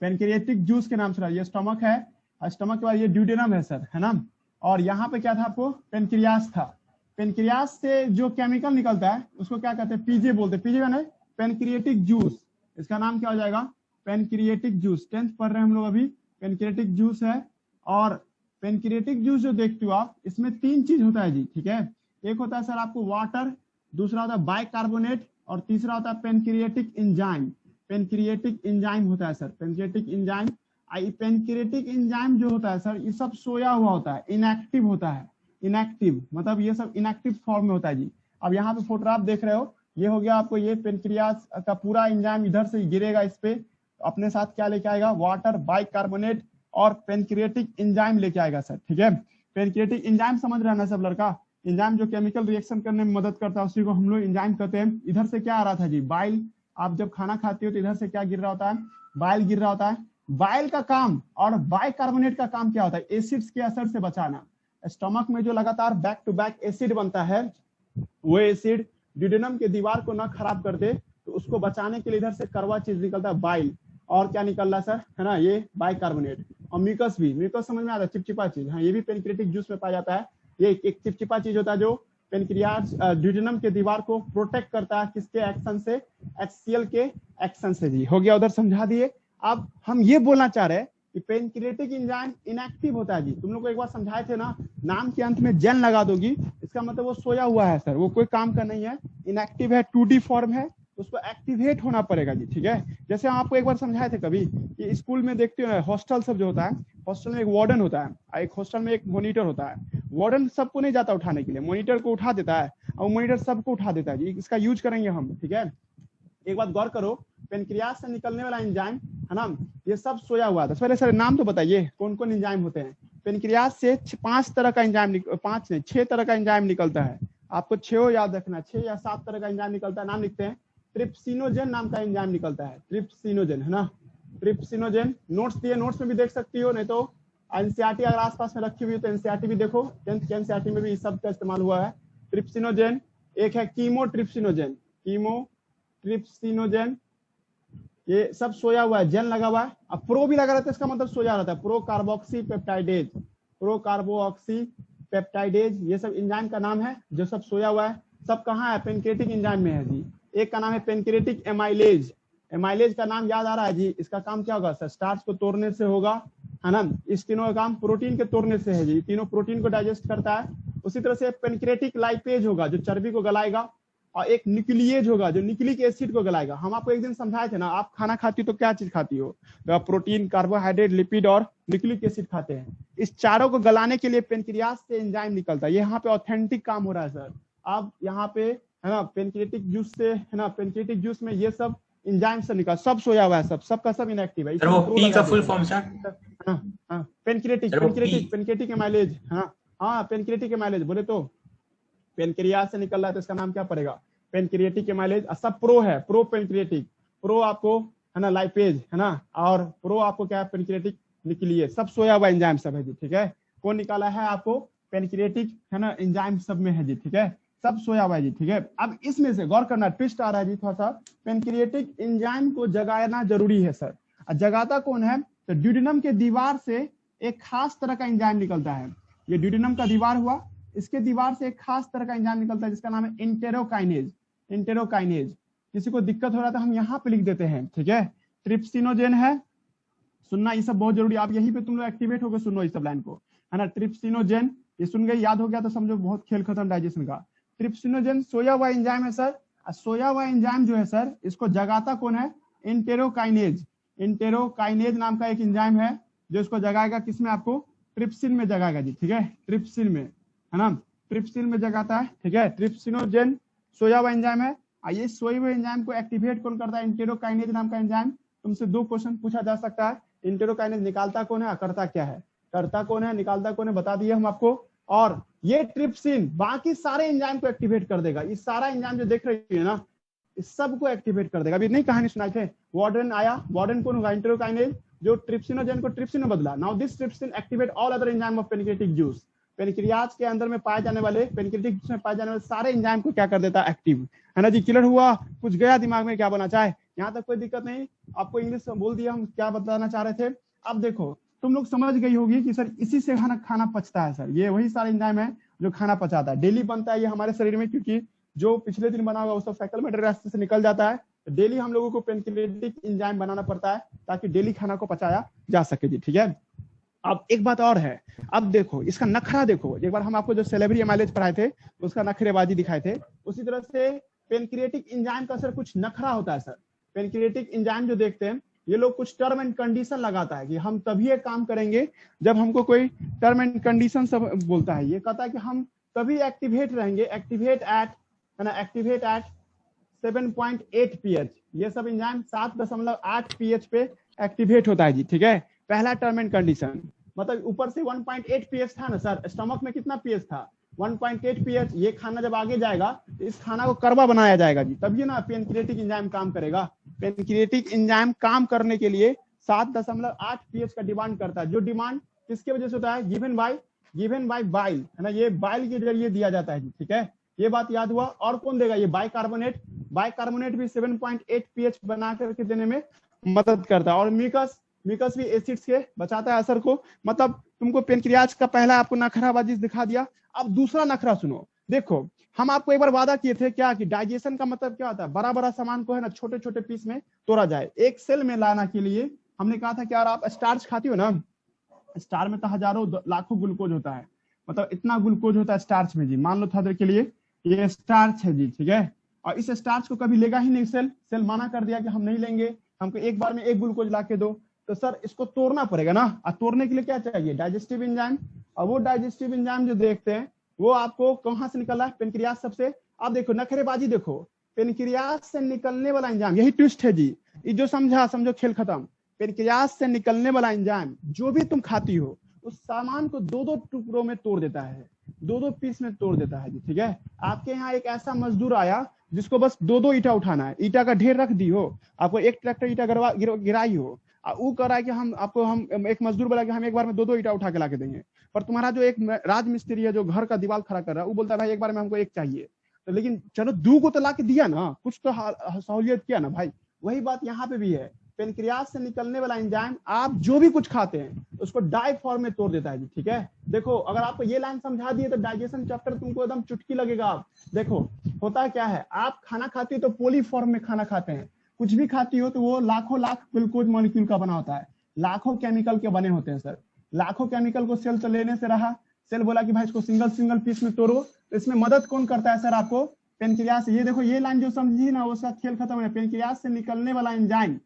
पेनक्रिएटिक जूस के नाम से लाते हैं। ये स्टमक है, स्टमक के बाद ये ड्यूडेनम है सर, है ना, और यहाँ पे क्या था आपको, पेनक्रियाज था। पेनक्रियाज से जो केमिकल निकलता है उसको क्या कहते हैं, पीजे बोलते हैं, पीजे माने पेनक्रिएटिक जूस, इसका नाम क्या हो जाएगा, पेनक्रिएटिक जूस। 10th पढ़ रहे हैं हम लोग अभी, पेनक्रिएटिक जूस है। और पेनक्रिएटिक जूस जो देखते हो आप, इसमें 3 चीज होता है जी, ठीक है। एक होता है सर आपको वाटर, दूसरा होता है बाइकार्बोनेट, और तीसरा होता है पेनक्रिएटिक एंजाइम। पेनक्रिएटिक एंजाइम होता है sir, pancreatic enzyme. Pancreatic enzyme जो होता है सर, ये सब सोया हुआ होता है, इनएक्टिव होता है, इनएक्टिव मतलब ये सब इनएक्टिव फॉर्म में होता है जी। अब यहाँ पे फोटो आप देख रहे हो, ये हो गया आपको, ये पेनक्रियाज का पूरा एंजाइम इधर से गिरेगा, इस पे अपने साथ क्या लेके आएगा, वाटर, बाइकार्बोनेट और पेनक्रिएटिक एंजाइम लेके आएगा सर, ठीक है। पेनक्रिएटिक एंजाइम समझ रहे हैं ना सब लड़का, एंजाइम जो केमिकल रिएक्शन करने में मदद करता है उसी को हम लोग एंजाइम कहते हैं। इधर से क्या आ रहा था जी, बाइल। आप जब खाना खाते हो तो इधर से क्या गिर रहा होता है, बाइल गिर रहा होता है। बाइल का काम और बाइकार्बोनेट का काम क्या होता है, एसिड्स के असर से बचाना। स्टमक में जो लगातार बैक टू बैक एसिड बनता है, वो एसिड ड्यूडेनम के दीवार को ना खराब कर दे, तो उसको बचाने के लिए इधर से कड़वा चीज निकलता है, बाइल। और क्या निकल रहा है सर, है ना, ये बाइकार्बोनेट। और म्यूकस भी, म्यूकस समझ में आता है, चिपचिपा चीज, हाँ, ये भी पेनक्रिएटिक जूस में पाया जाता है। ये एक चिपचिपा चीज होता है जो पेनक्रियाज ड्यूडेनम के दीवार को प्रोटेक्ट करता है किसके एक्शन से, HCl के एक्शन से जी। हो गया, उधर समझा दिए। अब हम ये बोलना चाह रहे हैं कि पेनक्रिएटिक एंजाइम इनएक्टिव होता है जी। तुम लोग को एक बार समझाए थे ना, नाम के अंत में जेन लगा दोगी, इसका मतलब वो सोया हुआ है सर, वो कोई काम का नहीं है, इनएक्टिव है, 2D फॉर्म है, उसको एक्टिवेट होना पड़ेगा जी। ठीक है, जैसे हम आपको एक बार समझाए थे कभी कि स्कूल में देखते हो हॉस्टल सब जो होता है, हॉस्टल में एक वार्डन होता है, एक हॉस्टल में एक मॉनिटर होता है। वार्डन सबको नहीं जाता उठाने के लिए, मॉनिटर को उठा देता है और मॉनिटर सबको उठा देता है जी। इसका यूज करेंगे हम। ठीक है, एक बात गौर करो, पेनक्रियाज से निकलने वाला एंजाइम है ना, ये सब सोया हुआ था। पहले सर नाम तो बताइए कौन कौन एंजाइम होते हैं। पेनक्रियाज से 5 तरह का एंजाइम, 5 नहीं 6 तरह का एंजाइम निकलता है। आपको 6 याद रखना, 6 या 7 तरह का एंजाइम निकलता है। नाम लिखते हैं, ट्रिप्सिनोजेन नाम का एंजाइम निकलता है, ट्रिप्सिनोजेन है ना, ट्रिप्सिनोजेन। नोट्स दिए, नोट्स में भी देख सकती हो, नहीं तो एनसीईआरटी अगर आसपास में रखी हुई है तो एनसीईआरटी भी देखो, 10th के एनसीईआरटी में भी इस सब का इस्तेमाल हुआ है। ट्रिप्सिनोजेन, एक है कीमोट्रिप्सिनोजेन, कीमोट्रिप्सिनोजेन, ये सब सोया हुआ है, जेन लगा हुआ है। अब प्रो भी लगा रहता है, इसका मतलब सोया रहता है, pro carboxy peptidase, pro carboxy peptidase, ये सब एंजाइम का नाम है जो सब सोया हुआ है। सब कहाँ है, पेनक्रिएटिक एंजाइम में है जी। एक का नाम है पेनक्रिएटिक एमाइलेज, एमाइलेज का नाम याद आ रहा है जी, इसका काम क्या होगा सर, स्टार्च को तोड़ने से होगा, है ना। इस तीनों का काम प्रोटीन के तोड़ने से है जी, तीनों प्रोटीन को डाइजेस्ट करता है। उसी तरह से पेनक्रिएटिक लाइपेज होगा जो चर्बी को गलाएगा, और एक न्यूक्लिएज होगा जो न्यूक्लिक एसिड को गलाएगा। हम आपको एक दिन समझाए थे ना, आप खाना खाती हो तो क्या चीज खाती हो, तो आप प्रोटीन, कार्बोहाइड्रेट, लिपिड और न्यूक्लिक एसिड खाते हैं। इस चारों को गलाने के लिए पेनक्रियाज से एंजाइम निकलता है। यहाँ पे ऑथेंटिक काम हो रहा है सर। अब यहाँ पे है ना पेनक्रिएटिक जूस से, है ना, पेनक्रिएटिक जूस में ये सब एंजाइम से निकल, सब सोया हुआ है, सबका सब इनएक्टिव है। सर वो पी का full form sir, pancreatic amylase, हाँ पेनक्रिएटिक एमाइलेज बोले तो पेनक्रियाज से निकल रहा है तो इसका नाम क्या पड़ेगा, पेनक्रिएटिक एमाइलेज। सब प्रो है, प्रो पेनक्रिएटिक, प्रो आपको है ना लाइपेज है ना, और प्रो आपको क्या है पेनक्रिएटिक न्यूक्लिएज, सब सोया हुआ एंजाइम सब है जी। ठीक है, कौन निकाला है आपको, पेनक्रिएटिक है ना एंजाइम सब में है जी। ठीक है, सब सोया हुआ है जी। ठीक है, अब इसमें से गौर करना, ट्विस्ट आ रहा है जी थोड़ा सा, पेनक्रिएटिक एंजाइम को जगाना जरूरी है सर। जगाता कौन है, तो ड्यूडेनम के दीवार से एक खास तरह का एंजाइम निकलता है। ये ड्यूडेनम का दीवार हुआ, इसके दीवार से एक खास तरह का एंजाइम निकलता है जिसका नाम है इंटेरोकाइनेज, इंटेरोकाइनेज। किसी को दिक्कत हो रहा है तो हम यहाँ पे लिख देते हैं। ठीक है, ट्रिप्सिनोजेन है, सुनना ये सब बहुत जरूरी, आप यहीं पे तुम लोग एक्टिवेट होकर सुनो इस सब लाइन को, है ना। ट्रिप्सिनोजेन, ये सुन गए, याद हो गया तो समझो बहुत खेल खत्म डाइजेशन का। ट्रिप्सिनोजेन सोया हुआ एंजाइम है सर, सोया हुआ एंजाइम जो है सर, इसको जगाता कौन है, इंटेरोकाइनेज। इंटेरोकाइनेज नाम का एक एंजाइम है जो इसको जगाएगा, किसमें, आपको ट्रिप्सिन में जगाएगा जी। ठीक है, ट्रिप्सिन में, है ना, ट्रिप्सिन में जगाता है। ठीक है, ट्रिप्सिनोजेन सोया हुआ एंजाइम है। ये सोए हुए एंजाइम को एक्टिवेट कौन करता है, इंटेरोकाइनेज नाम का एंजाइम। तुमसे 2 क्वेश्चन पूछा जा सकता है, इंटेरोकाइनेज निकालता कौन है, करता क्या है, करता कौन है, निकालता कौन है, बता दिए हम आपको। और ये ट्रिप्सिन बाकी सारे एंजाइम को एक्टिवेट कर देगा। ये सारा एंजाइम जो देख रही है ना, इस सबको एक्टिवेट कर देगा। अभी नहीं कहानी सुनाई थे, वार्डन आया, वार्डन कौन होगा, इंटेरोकाइनेज, जो ट्रिप्सिनोजेन को ट्रिप्सिन में बदला। Now this trypsin activate all other enzyme of pancreatic juice. Pancreas के अंदर में पाए जाने वाले, पेनक्रिएटिक जूस में पाए जाने वाले सारे एंजाइम को क्या कर देता है, एक्टिव, है ना जी। क्लियर हुआ, कुछ गया दिमाग में, क्या बना चाहे, यहाँ तक कोई दिक्कत नहीं। आपको इंग्लिश बोल दिया हम क्या बताना चाह रहे थे। अब देखो तुम लोग समझ गई होगी कि सर इसी से खाना पचता है सर, ये वही सारे एंजाइम है जो खाना पचाता है, डेली बनता है ये हमारे शरीर में, क्योंकि जो पिछले दिन बना होगा वो सब फैकल मैटर रास्ते से निकल जाता है। तो डेली हम लोगों को पेनक्रिएटिक एंजाइम बनाना पड़ता है ताकि डेली खाना को पचाया जा सके जी। ठीक है, अब एक बात और है, अब देखो इसका नखरा देखो, एक बार हम आपको जो सेलेब्री एमाइलेज पढ़ाए थे उसका नखरेबाजी दिखाए थे, उसी तरह से पेनक्रिएटिक एंजाइम का सर कुछ नखरा होता है सर। पेनक्रिएटिक एंजाइम जो देखते हैं ये लोग कुछ टर्म एंड कंडीशन लगाता है कि हम तभी ये काम करेंगे जब हमको कोई टर्म एंड कंडीशन सब बोलता है। ये कहता है कि हम तभी एक्टिवेट रहेंगे, एक्टिवेट एट, है ना, एक्टिवेट एट 7.8 pH। ये सब एंजाइम 7.8 pH पे एक्टिवेट होता है जी। ठीक है, पहला टर्म एंड कंडीशन, मतलब ऊपर से 1.8 pH था ना सर, स्टमक में कितना pH था, 1.8 pH। ये खाना जब आगे जाएगा तो इस खाना को कड़वा बनाया जाएगा जी, तभी ना पेनक्रिएटिक एंजाइम काम करेगा। पेनक्रिएटिक एंजाइम काम करने के लिए 7.8 pH का डिमांड करता है, जो डिमांड किसके वजह से होता है, गिवन बाय बाइल, है ना, ये बाइल के जरिए दिया जाता है जी। ठीक है, ये बात याद हुआ। और कौन देगा, ये बाइकार्बोनेट भी 7.8 pH बना करके देने में मदद करता है। और म्यूकस भी एसिड्स के बचाता है असर को। मतलब तुमको पेनक्रियाज का पहला आपको नखराबाजी दिखा दिया। अब दूसरा नखरा सुनो, देखो हम आपको एक बार वादा किए थे क्या कि डाइजेशन का मतलब क्या होता है, बड़ा बड़ा सामान को है ना छोटे छोटे पीस में तोड़ा जाए। एक सेल में लाना के लिए हमने कहा था कि यार आप स्टार्च खाती हो ना, स्टार में तो हजारों लाखों ग्लूकोज होता है, मतलब इतना ग्लूकोज होता है स्टार्च में जी। मान लो थोड़ी देर के लिए ये स्टार्च है जी, ठीक है, और इस स्टार्च को कभी लेगा ही नहीं सेल मना कर दिया कि हम नहीं लेंगे, हमको एक बार में एक ग्लूकोज ला के दो। तो सर इसको तोड़ना पड़ेगा ना, और तोड़ने के लिए क्या चाहिए, डाइजेस्टिव एंजाइम। और वो डाइजेस्टिव एंजाइम जो देखते हैं वो आपको कहाँ से निकल रहा है, पेनक्रियास सबसे। आप देखो नखरेबाजी देखो, पेनक्रियास से निकलने वाला एंजाइम, यही ट्विस्ट है जी, ये जो समझा समझो खेल खत्म। पेनक्रियास से निकलने वाला एंजाइम जो भी तुम खाती हो उस सामान को दो दो टुकड़ों में तोड़ देता है, दो दो पीस में तोड़ देता है जी, ठीक है। आपके यहाँ एक ऐसा मजदूर आया जिसको बस दो दो ईटा उठाना है, ईटा का ढेर रख दी हो, आपको एक ट्रैक्टर ईटा गिराई हो, वो कह रहा है कि हम एक मजदूर बोला कि हम एक बार में दो दो ईटा उठा के ला के देंगे। पर तुम्हारा जो एक राजमिस्त्री है जो घर का दीवार खड़ा कर रहा है वो बोलता है भाई एक बार में हमको एक चाहिए। तो लेकिन चलो दो को तो ला के दिया ना, कुछ तो सहूलियत किया ना भाई। वही बात यहाँ पे भी है, पेनक्रियास से निकलने वाला एंजाइम आप जो भी कुछ खाते हैं उसको डाई फॉर्म में तोड़ देता है जी, ठीक है। देखो अगर आपको ये लाइन समझा दिए तो डाइजेशन चैप्टर तुमको एकदम चुटकी लगेगा। आप देखो होता क्या है, आप खाना खाती हो तो पोली फॉर्म में खाना खाते हैं, कुछ भी खाती हो तो वो लाखों लाख ग्लूकोज मॉलिक्यूल का बना होता है, लाखों केमिकल के बने होते हैं सर। लाखों केमिकल को सेल तो लेने से रहा, सेल बोला कि भाई इसको सिंगल सिंगल पीस में तोड़ो। तो इसमें मदद कौन करता है सर आपको, पेनक्रियास। ये देखो ये लाइन जो समझी ना उसका खेल खत्म है। पेनक्रियास से निकलने वाला एंजाइम,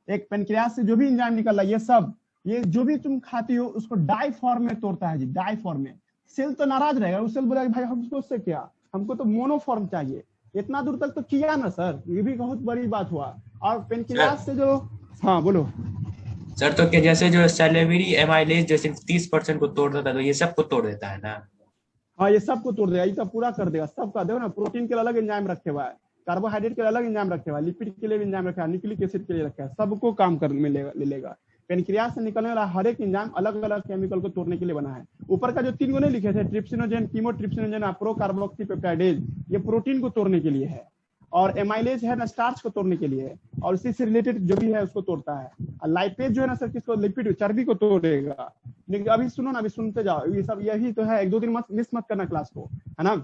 एक पेनक्रियास से जो भी एंजाइम निकल रहा है ये सब, ये जो भी तुम खाती हो उसको डाई फॉर्म में तोड़ता है जी, डाई फॉर्म में। सेल तो नाराज रहेगा, उस सेल बोला कि भाई हमको उससे क्या, हमको तो मोनोफॉर्म चाहिए। इतना दूर तक तो किया ना सर, ये भी बहुत बड़ी बात हुआ। और पेनक्रियास से जो, हाँ बोलो सर। तो क्या जैसे जो सैलिवरी एमाइलेज जैसे 30% को तोड़ देता है तो ये सबको तोड़ देता है ना? हाँ ये सबको तोड़ देगा, ये तो पूरा कर देगा सबका। देखो ना प्रोटीन के लिए अलग एंजाइम रखे हुआ है, कार्बोहाइड्रेट के लिए अलग एंजाइम रखे हुआ है, लिपिड के लिए भी एंजाइम रखा है, न्यूक्लिक एसिड के लिए रखा है, सबको काम कर ले लेगा। पेनक्रियास से निकलने वाला हर एक एंजाइम अलग अलग केमिकल को तोड़ने के लिए बना है। ऊपर का जो 3 गुने लिखे थे, ट्रिप्सिनोजेन, कीमोट्रिप्सिनोजेन, प्रोकार्बोक्सीपेप्टाइडेज, ये प्रोटीन को तोड़ने के लिए है, और एमाइलेज है ना स्टार्च को तोड़ने के लिए है, और उसी से रिलेटेड जो भी है उसको तोड़ता है। और लाइपेज जो है ना सर किसको, लिपिड चर्बी को तोड़ेगा। लेकिन अभी सुनो ना, अभी सुनते जाओ, ये सब यही तो है, 1-2 दिन मिस मत करना क्लास को, है ना।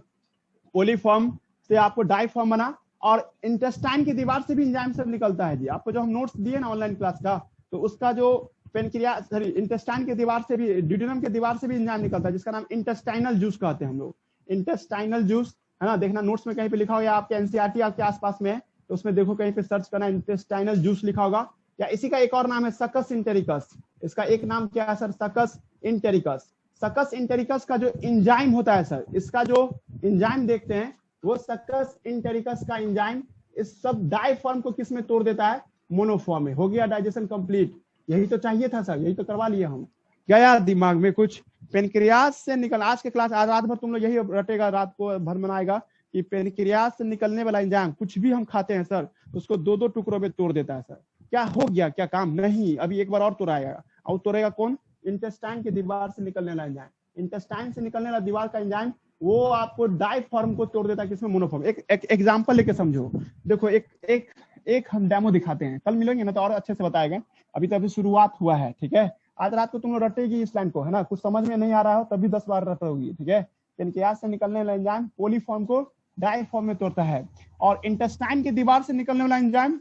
पोलीफॉर्म से आपको डाई फॉर्म बना, और इंटेस्टाइन की दीवार से भी एंजाइम सब निकलता है जी। आपको जो हम नोट्स दिए ना ऑनलाइन क्लास का, तो उसका जो पेनक्रियास सॉरी इंटेस्टाइन के दीवार से भी, ड्यूडेनम के दीवार से भी एंजाइम निकलता है जिसका नाम इंटेस्टाइनल जूस कहते हैं हम लोग, इंटेस्टाइनल जूस, है ना। देखना नोट्स में कहीं पे लिखा हो, या आपके एनसीईआरटी आपके आसपास में है तो उसमें देखो कहीं पे सर्च करना, इंटेस्टाइनल जूस लिखा होगा। या इसी का एक और नाम है सकस इंटेरिकस, इसका एक नाम क्या है सर, सकस इंटेरिकस। सकस इंटेरिकस का जो एंजाइम होता है सर, इसका जो एंजाइम देखते हैं वो सकस इंटेरिकस का एंजाइम इस सब डाई फॉर्म को किस में तोड़ देता है, मोनोफॉर्म में। हो गया डाइजेशन कंप्लीट। यही तो चाहिए था सर, यही तो करवा लिए हम। गया दिमाग में कुछ, पेनक्रियास से निकल, आज के क्लास आज रात भर तुम लोग यही रटेगा, रात को भर मनाएगा कि पेनक्रियास से निकलने वाला एंजाइम कुछ भी हम खाते हैं सर उसको दो दो टुकड़ों में तोड़ देता है सर। क्या हो गया, क्या काम नहीं, अभी एक बार और तोड़ाएगा। और तोड़ेगा कौन, इंटेस्टाइन की दीवार से निकलने वाला एंजाइम। इंटेस्टाइन से निकलने वाला दीवार का एंजाइम वो आपको डाई फॉर्म को तोड़ देता है, किसमें, मोनोफॉर्म। एक एग्जांपल लेके समझो, देखो एक हम डेमो दिखाते हैं, कल मिलेंगे ना तो और अच्छे से बताएगा, अभी तो अभी शुरुआत हुआ है, ठीक है। आज रात को तुम लोग रटेगी इस लाइन को, है ना। कुछ समझ में नहीं आ रहा हो तभी 10 बार रटोगी, ठीक है। पेनक्रियास से निकलने वाला एंजाइम पोलीफॉर्म को डाई फॉर्म में तोड़ता है, और इंटेस्टाइन की दीवार से निकलने वाला एंजाइम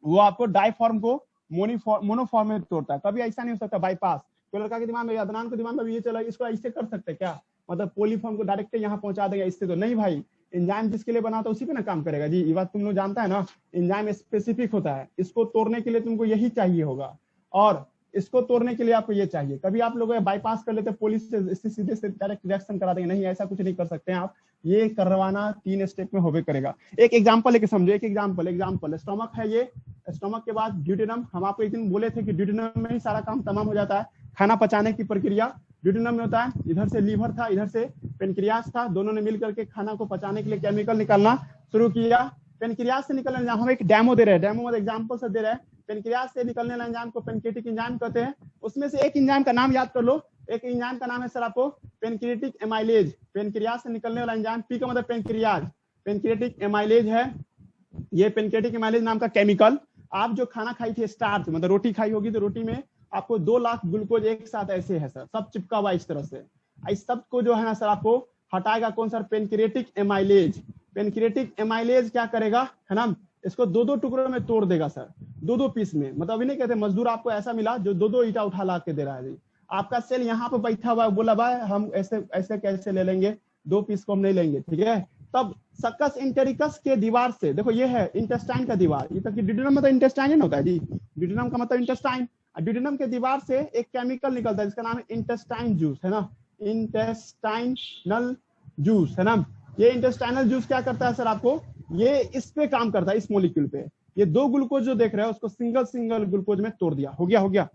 वो आपको डाई फॉर्म को मोनोफॉर्म में तोड़ता है। कभी ऐसा नहीं हो सकता बाईपास, कोई लड़का के दिमाग में, अदनान के दिमाग में ये चला इसको ऐसे कर सकते क्या, मतलब पोलीफॉर्म को डायरेक्ट यहाँ पहुंचा देगा, इससे तो नहीं भाई। एंजाइम जिसके लिए बना था उसी पे ना काम करेगा जी, ये बात तुम लोग जानता है ना। एंजाइम स्पेसिफिक होता है, इसको तोड़ने के लिए तुमको यही चाहिए होगा, और इसको तोड़ने के लिए आपको ये चाहिए। कभी आप लोग बाईपास कर लेते, पुलिस से सीधे से डायरेक्ट रिएक्शन करा देंगे, नहीं ऐसा कुछ नहीं कर सकते हैं आप। ये करवाना 3 स्टेप में होवे करेगा। एक एग्जांपल लेके समझो, एक एग्जांपल स्टोमक है, ये स्टोमक के बाद ड्यूडेनम। हम आपको एक दिन बोले थे कि ड्यूडेनम में ही सारा काम तमाम हो जाता है, खाना पचाने की प्रक्रिया ड्यूडेनम में होता है। इधर से लीवर था, इधर से पेनक्रियास था, दोनों ने मिलकर के खाना को पचाने के लिए केमिकल निकालना शुरू किया। पेनक्रियास से निकलने, हम एक डेमो दे रहे हैं, डेमो मतलब एग्जांपल से दे रहे हैं। पेनक्रियास से निकलने वाला एंजाइम को पेनक्रिएटिक एंजाइम कहते हैं। उसमें से एक एंजाइम का नाम याद कर लो, एक एंजाइम का नाम है सर आपको पेनक्रिएटिक एमाइलेज। पेनक्रियास से निकलने वाला एंजाइम, पी का मतलब पेनक्रियाज, पेनक्रिएटिक एमाइलेज है ये। पेनक्रिएटिक एमाइलेज नाम का केमिकल, आप जो खाना खाई थी स्टार्च, मतलब रोटी खाई होगी तो रोटी में आपको 2 लाख ग्लूकोज एक साथ ऐसे है सर, सब चिपका हुआ इस तरह से। इस सब को जो है ना सर आपको हटाएगा कौन सा, पेनक्रिएटिक एमाइलेज। पेनक्रिएटिक एमाइलेज क्या करेगा, है ना, इसको दो दो टुकड़ों में तोड़ देगा सर, दो दो पीस में। मतलब अभी नहीं कहते मजदूर आपको ऐसा मिला जो दो दो ईटा उठा ला के दे रहा है, आपका सेल यहाँ पे बैठा हुआ है, बोला भाई हम ऐसे ऐसे कैसे ले लेंगे, दो पीस को हम नहीं लेंगे, ठीक है। तब सक्कस इंटेरिकस के दीवार से, देखो ये है इंटेस्टाइन का दीवार, ये तक डिडोनम मतलब इंटेस्टाइन होता है जी, डिडोनम का मतलब इंटेस्टाइन। डिडोनम के दीवार से एक केमिकल निकलता है जिसका नाम है इंटेस्टाइन जूस, है ना, इंटेस्टाइनल जूस, है ना। ये इंटेस्टाइनल जूस क्या करता है सर, आपको ये इस पे काम करता है, इस मॉलिक्यूल पे। ये दो ग्लूकोज जो देख रहे हैं उसको सिंगल सिंगल ग्लूकोज में तोड़ दिया, हो गया हो गया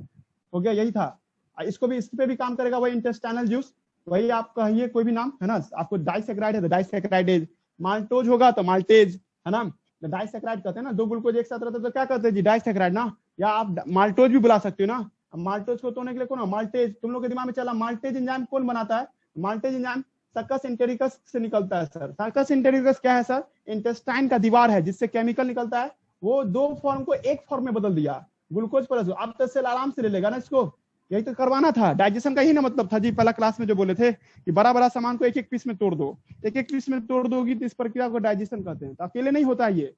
हो गया, यही था। इसको भी, इस पे भी काम करेगा वही इंटेस्टाइनल जूस, वही आप कहिए कोई भी नाम, है ना। आपको डाइसैकेराइड है तो डाइसैकेराइडेज, माल्टोज होगा तो माल्टेज, है ना। डाइसैकेराइड कहते हैं ना, दो ग्लूकोज एक साथ रहते हैं तो क्या कहते हैं जी, डाइसैकेराइड ना, या आप माल्टोज भी बुला सकते हो ना। माल्टोज को तोड़ने के लिए कौन, माल्टेज, तुम लोग के दिमाग में चला माल्टेज एंजाइम कौन बनाता है, माल्टेज एंजाइम सक्कस इंटेरिकस से निकलता है सर। सक्कस इंटेरिकस क्या है सर, इंटेस्टाइन का दीवार है जिससे केमिकल निकलता है, वो दो फॉर्म को एक फॉर्म में बदल दिया, ग्लूकोज प्लस। अब तो सेल आराम से ले लेगा ना इसको, यही तो करवाना था। डाइजेशन का ही ना मतलब था जी, पहला क्लास में जो बोले थे कि बड़ा बड़ा सामान को एक एक पीस में तोड़ दो, एक एक पीस में तोड़ दोगी तो इस प्रक्रिया को डाइजेशन कहते हैं। तो अकेले नहीं होता ये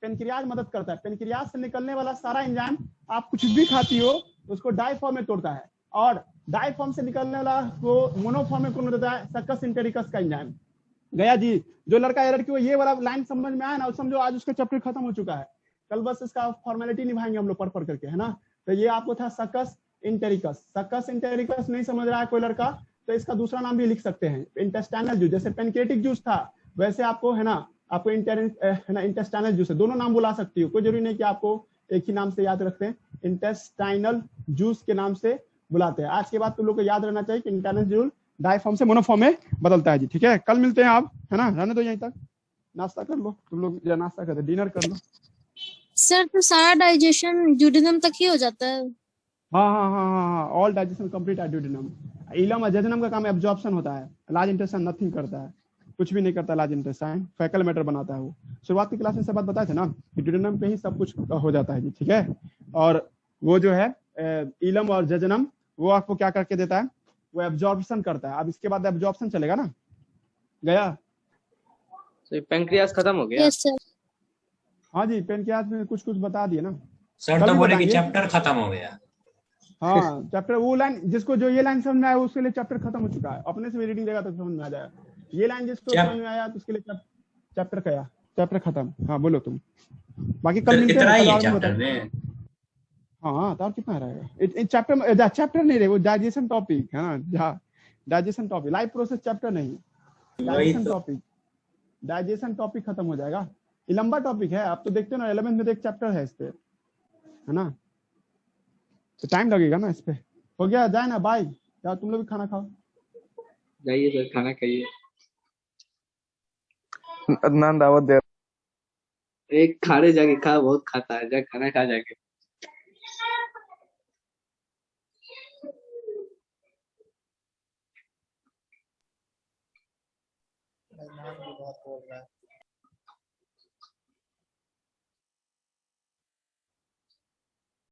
पेनक्रियाज मदद करता है। पेनक्रियाज से निकलने वाला सारा एंजाइम, आप कुछ भी खाती हो उसको डाई फॉर्म में तोड़ता है, और डाई फॉर्म से निकलने वाला को मोनोफॉर्म में कौन देता है, सक्कस इंटेरिकस का एंजाइम। गया जी, जो लड़का एरर की ये वाला लाइन समझ में आया ना, समझो आज उसका चैप्टर खत्म हो चुका है, कल बस इसका फॉर्मेलिटी निभाएंगे हम लोग पढ़ करके, है ना। तो ये आपको था सक्कस इंटेरिकस। सक्कस इंटेरिकस नहीं समझ रहा है कोई लड़का तो इसका दूसरा नाम भी लिख सकते हैं, इंटेस्टाइनल जूस। जैसे पेनक्रिएटिक जूस था वैसे आपको, है ना, आपको इंटेस्टाइनल जूस है, दोनों नाम बुला सकती हो, कोई जरूरी नहीं कि आपको एक ही नाम से याद रखते हैं। इंटेस्टाइनल जूस के नाम से बुलाते हैं। आज के बाद तुम लोग को याद रहना चाहिए कि इंटेस्टाइनल जूस डाइफॉर्म से मोनोफॉर्म में बदलता है जी, ठीक है। कल मिलते हैं आप, है ना, रहने दो यहीं तक, नाश्ता कर लो तुम लोग, नाश्ता करते डिनर कर लो। सर तो सारा डाइजेशन ड्यूडेनम तक ही हो जाता है? हाँ हाँ हाँ हाँ हाँ, all digestion complete at duodenum. Ileum और जेजुनम का काम एब्जॉर्प्शन होता है, लार्ज इंटेस्टाइन नथिंग करता है, कुछ भी नहीं करता लार्ज इंटेस्टाइन, फैकल मैटर बनाता है वो। शुरुआत की क्लास में सब बात बताए थे ना कि ड्यूडेनम पे ही सब कुछ हो जाता है जी, ठीक है। और वो जो है इलम और जेजुनम, वो आपको क्या करके देता है, वो एब्जॉर्प्शन करता है। अब इसके बाद एब्जॉर्प्शन चलेगा ना, गया। तो पेनक्रियास खत्म हो गया? Yes sir. हाँ जी, पेनक्रियाज में कुछ कुछ बता दिए ना, सर कल तो भी बोले कि बताएंगे। चैप्टर खत्म हो गया। हाँ चैप्टर, वो लाइन जिसको जो ये लाइन समझ में आया उसके लिए चैप्टर खत्म हो चुका है, अपने से भी रीडिंग देगा तो समझ में आ जाएगा। ये लाइन जिसको क्या? समझ में आया तो उसके लिए चैप्टर क्या, चैप्टर खत्म। हाँ बोलो तुम, बाकी कल मिलते इतना हैं, ही कल है और भी चैप्टर बताओ। में? हाँ तो और कितना रहेगा चैप्टर, चैप्टर नहीं रहे, वो डाइजेशन टॉपिक है ना, digestion topic, life process chapter नहीं, वही डाइजेशन तो। टॉपिक, डाइजेशन टॉपिक खत्म हो जाएगा। ये लंबा टॉपिक है, आप तो देखते हो ना 11th में तो एक चैप्टर है इस पे, है ना, तो टाइम लगेगा ना इस पे। हो गया, जाए ना, बाय, जाओ तुम लोग भी खाना खाओ। जाइए सर, खाना खाइए। अदनान दावत दे। एक खाने जाके खा, बहुत खाता है, जा खाना खा जाके। बहुत बोल रहा है।